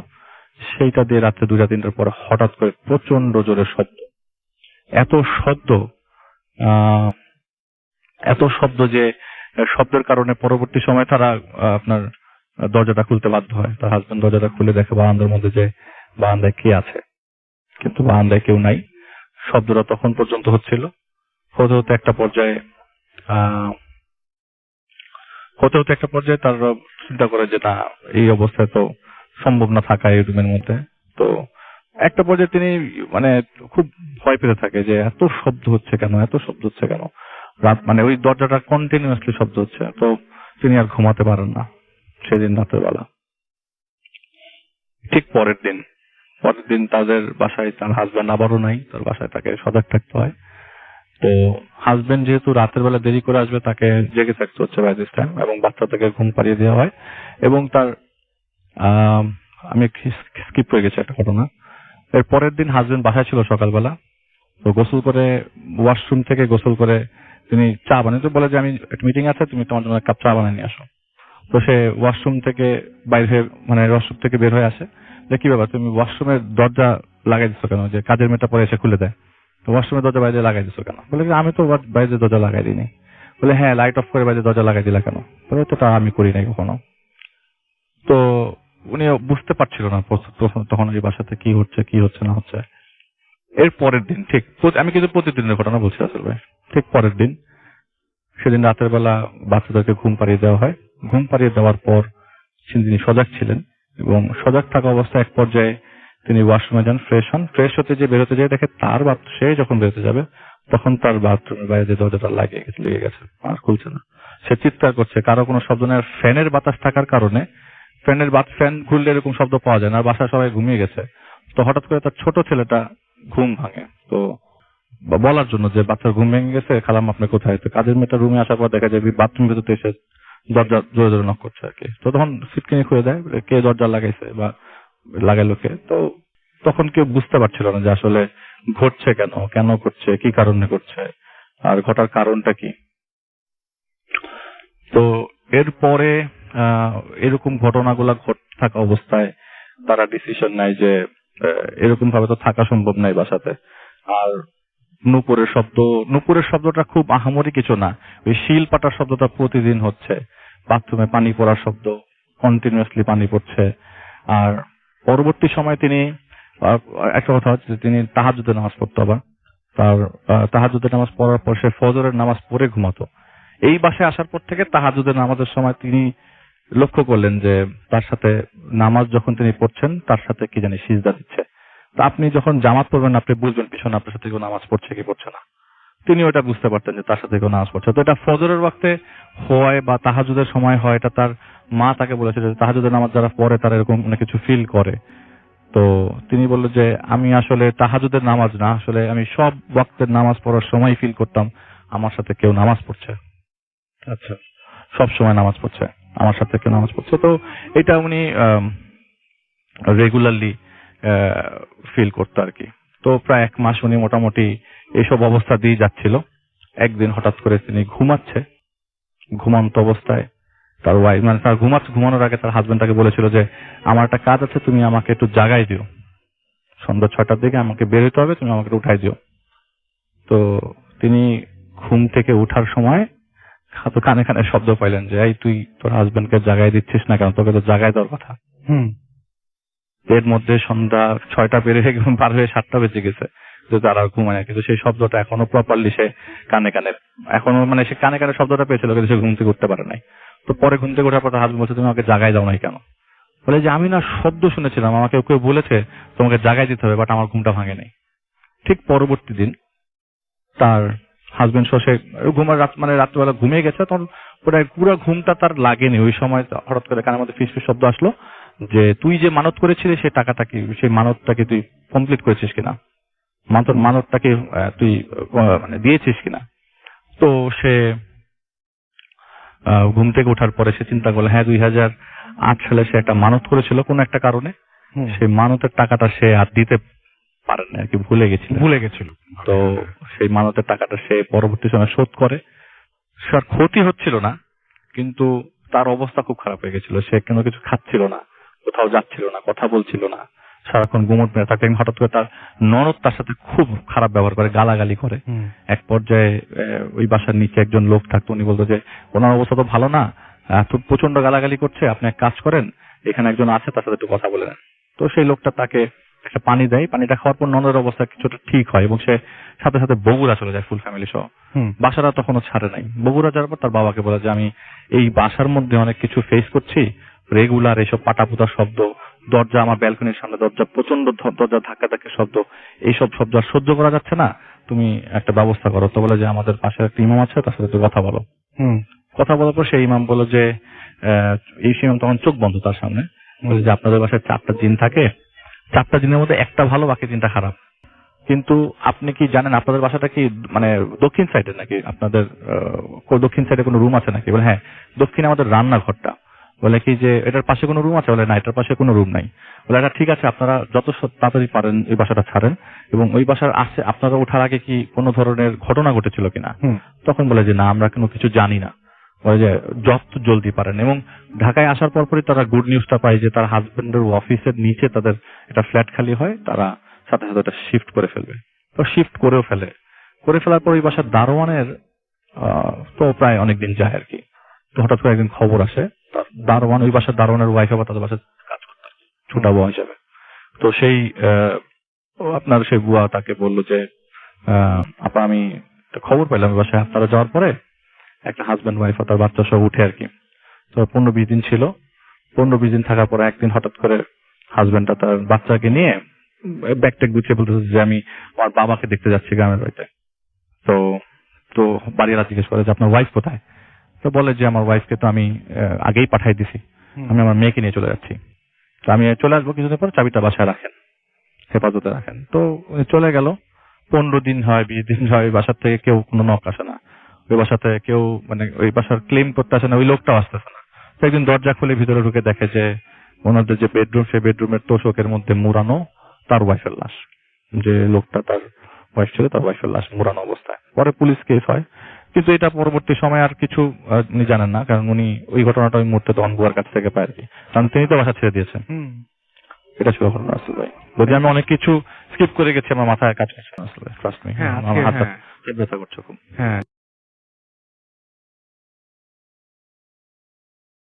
সেইটা দিয়ে রাত্রে 2-3টার পরে হঠাৎ করে প্রচন্ড জোরে শব্দ। এত শব্দ যে শব্দের কারণে পরবর্তী সময় তারা আপনার দরজাটা খুলতে বাধ্য হয়। তার হাজবেন্ড দরজাটা খুলে দেখে বারান্দার মধ্যে যে বারান্দায় কে আছে, কিন্তু বারান্দায় কেউ নাই। শব্দটা তখন পর্যন্ত হচ্ছিল। হতে একটা পর্যায়ে তার চিন্তা করে যে না, এই অবস্থায় তো সম্ভব না থাকা এই রুমের মধ্যে। তো একটা পর্যায়ে তিনি মানে খুব ভয় পেতে থাকে যে এত শব্দ হচ্ছে কেন রাত, মানে ওই দরজাটা কন্টিনিউয়াসলি শব্দ হচ্ছে। তো তিনি আর ঘুমাতে পারেন না সেদিন রাতের বেলা। ঠিক পরের দিন তাদের বাসায় তার হাজবেন্ড আবারও নাই, তার বাসায় তাকে সজাগ থাকতে হয়। তো হাজবেন্ড যেহেতু রাতের বেলা দেরি করে আসবে, তাকে জেগে থাকতে হচ্ছে বাই দিস টাইম, এবং বাচ্চাটাকে ঘুম পাড়িয়ে দেওয়া হয়। এবং তার আমি স্কিপ হয়ে গেছি একটা ঘটনা। এর পরের দিন হাজবেন্ড বাসায় ছিল সকালবেলা, তো গোসল করে ওয়াশরুম থেকে গোসল করে তিনি চা বানিয়ে, তো বলে যে আমি একটা মিটিং আছে, তুমি তোমার জন্য এক কাপ চা বানিয়ে নিয়ে আসো। তো সে ওয়াশরুম থেকে ওয়াশরুম থেকে বের হয়ে আসে, যে কি ব্যাপার তুমি ওয়াশরুমের দরজা লাগাই দিচ্ছ কেন, যে কাজের মেয়েটা পরে এসে খুলে দেয়, তো ওয়াশরুমের দরজা বাইরে লাগাই দিচ্ছ কেন? বলে আমি তো বাইরে দরজা লাগাই দিইনি। বলে হ্যাঁ, লাইট অফ করে বাইরে দরজা লাগাই দিলা কেন? বলে তো তা আমি করি নাই কখনো। তো উনি বুঝতে পারছিল না তখন এই বাসাতে কি হচ্ছে না হচ্ছে। এর পরের দিন ঠিক, আমি কিন্তু প্রতিদিনের ঘটনা বলছি আসলে ভাই, ঠিক পরের দিন সেদিন রাতের বেলা বাচ্চাদেরকে ঘুম পাড়িয়ে দেওয়া হয়। ঘুম পাড়িয়ে দেওয়ার পর তিনি সজাগ ছিলেন, এবং সজাগ থাকা অবস্থায় এক পর্যায়ে তিনি ওয়াশরুমে যান, ফ্রেশ হতে যে বেরোতে যায়, দেখে তার সে যখন বেরোতে যাবে তখন তার বাথরুমের বাইরে যে দরজাটা লেগে গেছে, আর খুলছে না। সে চিৎকার করছে, কারো কোনো শব্দ নেই। ফ্যানের বাতাস থাকার কারণে ফ্যান ঘুরলে এরকম শব্দ পাওয়া যায় না, আর বাসায় সবাই ঘুমিয়ে গেছে। তো হঠাৎ করে তার ছোট ছেলেটা ঘুম ভাঙে, তো বলার জন্য যে বাচ্চার ঘুম ভেঙে গেছে, খালাম আপনি কোথায়? তো কাজের মেয়েটা রুমে আসার পর দেখা যায় বাথরুম ভেতরে এসে দরজা জোরে জোরে নক করছে আর কি। তো তখন সিটকিনি খুলে দেয়, কে দরজা লাগাইছে বা লাগাইলো কে। তো তখন কেউ বুঝতে পারছিল না যে আসলে ঘটছে কেন করছে, কি কারণে করছে, আর ঘটার কারণটা কি। তো এরপরে এরকম ঘটনাগুলা ঘটতে থাকা অবস্থায় তারা ডিসিশন নেয় যে এরকম ভাবে তো থাকা সম্ভব নাই বাসাতে। আর নুপুরের শব্দটা খুব আহামরি কিছু না, ওই শিল পাটার শব্দটা প্রতিদিন হচ্ছে, বাথরুমে পানি পড়ার শব্দ, কন্টিনিউয়াসলি পানি পড়ছে। আর পরবর্তী সময় তিনি একটা কথা হচ্ছে, তিনি তাহাজ্জুদের নামাজ পড়তো, আবার তার তাহাজ্জুদের নামাজ পড়ার পর সে ফজরের নামাজ পড়ে ঘুমাতো। এই বাসায় আসার পর থেকে তাহাজ্জুদের নামাজের সময় তিনি লক্ষ্য করলেন যে তার সাথে নামাজ যখন তিনি পড়ছেন, তার সাথে কি জানি সিজদা দিচ্ছে। তা আপনি যখন জামাত পড়বেন, আপনি বুঝবেন পিছনে আপনার সাথে কেউ নামাজ পড়ছে কি পড়ছে না। তিনি ওটা বুঝতে পারতেন যে তার সাথে কেউ নামাজ পড়ছে। তো এটা ফজরের ওয়াক্তে হয় বা তাহাজ্জুদের সময় হয়, এটা তার মা তাকে বলেছে যে তাহাজ্জুদের নামাজ যারা পড়ে তারা এরকম অনেক কিছু ফিল করে। তো তিনি বলল যে আমি আসলে তাহাজ্জুদের নামাজ না, আসলে আমি সব ওয়াক্তের নামাজ পড়ার সময় ফিল করতাম আমার সাথে কেউ নামাজ পড়ছে। আচ্ছা, সব সময় নামাজ পড়ছে, আমার সাথে কেউ নামাজ পড়ছে। তো এটা উনি রেগুলারলি ফিল করতো আর কি। তো প্রায় 1 মাস উনি মোটামুটি এইসব অবস্থা দিয়ে যাচ্ছিল। একদিন হঠাৎ করে তিনি ঘুমন্ত অবস্থায় তার ওয়াইফ, মানে তার ঘুমানোর আগে তার হাজবেন্ড তাকে বলেছিল যে আমার একটা কাজ আছে, তুমি আমাকে একটু জাগাই দিও, সন্ধ্যা 6টার দিকে আমাকে বের হতে হবে, তুমি আমাকে উঠাই দিও। তো তিনি ঘুম থেকে উঠার সময় কানে কানে শব্দ পাইলেন যে এই তুই তোর হাজবেন্ডকে জাগাই দিচ্ছিস না কেন, তোকে তো জাগাই দেওয়ার কথা। এর মধ্যে সন্ধ্যা 6টা পার হয়ে 7টা বেজে গেছে, যে তারা ঘুমায় না, কিন্তু সেই শব্দটা এখনো প্রপারলি সে কানে কানে শব্দটা পেয়েছিল, কিন্তু সে ঘুম থেকে উঠতে পারে নাই। তো পরে ঘুম থেকে ওঠার পর তার হাজবেন্ড বলছে তুমি আমাকে জাগাই দাও নাই কেন? বলে যে আমি না শব্দ শুনেছিলাম, আমাকে কেউ বলেছে তোমাকে জাগাই দিতে হবে, বাট আমার ঘুমটা ভাঙে নাই। ঠিক পরবর্তী দিন তার হাজবেন্ড সে রাত্রিবেলা ঘুমিয়ে গেছে, তখন পুরো ঘুমটা তার লাগেনি। ওই সময় হঠাৎ করে কানের মধ্যে ফিসফিস শব্দ আসলো যে তুই যে মানত করেছিলি সেই টাকাটা কি, সেই মানতটাকে তুই কমপ্লিট করেছিস কিনা, মানতটাকে তুই দিয়েছিস কিনা। তো সে ঘুম থেকে ওঠার পরে সে চিন্তা করলো, হ্যাঁ 2008 সালে সে একটা মানত করেছিল কোন একটা কারণে, সেই মানতের টাকাটা সে আর দিতে পারেন আর কি, ভুলে গেছিল। তো সেই মানতের টাকাটা সে পরবর্তী সময় শোধ করে। তার ক্ষতি হচ্ছিল না, কিন্তু তার অবস্থা খুব খারাপ হয়ে গেছিল। সে কোনো কিছু খাচ্ছিল না, কোথাও যাচ্ছিল না, কথা বলছিল না, সারাক্ষণ গুমট মেরে থাকতে। হঠাৎ করে তার ননদ তার সাথে খুব খারাপ ব্যবহার করে, গালাগালি করে। এক পর্যায়ে ওই বাসার নিচে একজন লোক থাকতো, উনি বলতো যে ওনার অবস্থা তো ভালো না, এত প্রচন্ড গালাগালি করছে, আপনি এক কাজ করেন, এখানে একজন আছে তার সাথে একটু কথা বলে নেন। তো সেই লোকটা তাকে একটা পানি দেয়, পানিটা খাওয়ার পর ননদের অবস্থা কিছুটা ঠিক হয় এবং সে সাথে সাথে বগুড়া চলে যায় ফুল ফ্যামিলি সহ। বাসাটা তখনও ছাড়ে নাই। বগুড়া যাওয়ার পর তার বাবাকে বলে যে আমি এই বাসার মধ্যে অনেক কিছু ফেস করছি, রেগুলার এইসব পাটাপুতার শব্দ, দরজা, আমার ব্যালকনির সামনে দরজা, প্রচন্ড দরজা ধাক্কা ধাক্কা শব্দ, এইসব শব্দ আর সহ্য করা যাচ্ছে না, তুমি একটা ব্যবস্থা করো। তো বলে যে আমাদের পাশে একটা ইমাম আছে, তার সাথে একটু কথা বলো। কথা বলার পর সেই ইমাম বলল যে এই ইমাম তখন চোখ বন্ধ তার সামনে, বলে যে আপনাদের বাসায় 4টা জিন থাকে, 4টা জিনের মধ্যে একটা ভালো, বাকি 3টা খারাপ। কিন্তু আপনি কি জানেন আপনাদের বাসাটা কি মানে দক্ষিণ সাইডে নাকি? আপনাদের দক্ষিণ সাইডে কোনো রুম আছে নাকি? বলে হ্যাঁ, দক্ষিণে আমাদের রান্নাঘরটা। বলে কি যে এটার পাশে কোনো রুম আছে? বলে না, এটার পাশে কোনো রুম নাই। বলে এটা ঠিক আছে, আপনারা যত তাড়াতাড়ি পারেন এই বাসাটা ছাড়েন, এবং ওই বাসার আসে আপনারা ওঠার আগে কি কোনো ধরনের ঘটনা ঘটেছিল কিনা? তখন বলে যে না, আমরা কোনো কিছু জানি না। বলে যে যত জলদি পারেন। এবং ঢাকায় আসার পরপরই তারা গুড নিউজটা পায় যে তার হাজবেন্ডের অফিসের নিচে তাদের একটা ফ্ল্যাট খালি হয়, তারা সাথে সাথে ওটা শিফট করে ফেলবে। তো শিফট করেও ফেলে। করে ফেলার পর ওই বাসার দারোয়ানের তো প্রায় অনেকদিন যায় আর কি। তো হঠাৎ করে একদিন খবর আসে, তার দারোয়ান, ওই বাসার দারোয়ানের ওয়াইফ আবার তাদের বাসায় কাজ করতে, ছোটা বুয়া হিসাবে। তো সেই আপনার সেই বুয়া তাকে বললো যে আপা, আমি একটা খবর পেলাম বাসায় আপনারা যাওয়ার পরে একটা হাজবেন্ড ওয়াইফ তার বাচ্চা সব উঠে আর কি। তো 15-20 দিন ছিল। 15-20 দিন থাকার পরে একদিন হঠাৎ করে হাজবেন্ডটা তার বাচ্চাকে নিয়ে ব্যাগ ট্যাগ গুছিয়ে বলতেছে যে আমি আমার বাবাকে দেখতে যাচ্ছি গ্রামের বাড়িতে। তো তো বাড়িওয়ালা জিজ্ঞেস করে যে আপনার ওয়াইফ কোথায়? তো বলে যে আমার ওয়াইফকে তো আমি আগেই পাঠাই দিছি, আমি আমার মেয়েকে নিয়ে চলে যাচ্ছি। তো আমি চলে আসবো কিছুদিন পর, চাবিটা বাসায় রাখেন, হেফাজতে রাখেন। তো চলে গেল। 15 দিন হয়, 20 দিন হয়, ওই বাসার থেকে কেউ কোনো নক আসে না, ওই বাসাতে কেউ মানে ওই বাসার ক্লেম করতে আসে না, ওই লোকটাও আসতেছে না। তো একদিন দরজা খুলে ভিতরে ঢুকে দেখে যে ওনাদের যে বেডরুম, সেই বেডরুমের তোষকের মধ্যে মুড়ানো তার ওয়াইফের লাশ। যে লোকটা তার ওয়াইফ ছিল, তার ওয়াইফের লাশ মুড়ানো অবস্থায়। পরে পুলিশ কেস হয়, কিন্তু এটা পরবর্তী সময় আর কিছু উনি জানেন না, কারণ উনি ওই ঘটনাটা ওই মুহূর্তে তখন বুয়ার কাছ থেকে পায় আর কি, কারণ তিনি তো বাসা ছেড়ে দিয়েছেন। এটা ছিল ঘটনা আসলে ভাই। যদি আমি অনেক কিছু স্কিপ করে গেছি, আমার মাথায় কাজ করছে না আসলে, ট্রাস্ট মি। হ্যাঁ, আমার হাত হ্যাঁ। ব্যথা করছে খুব। হ্যাঁ।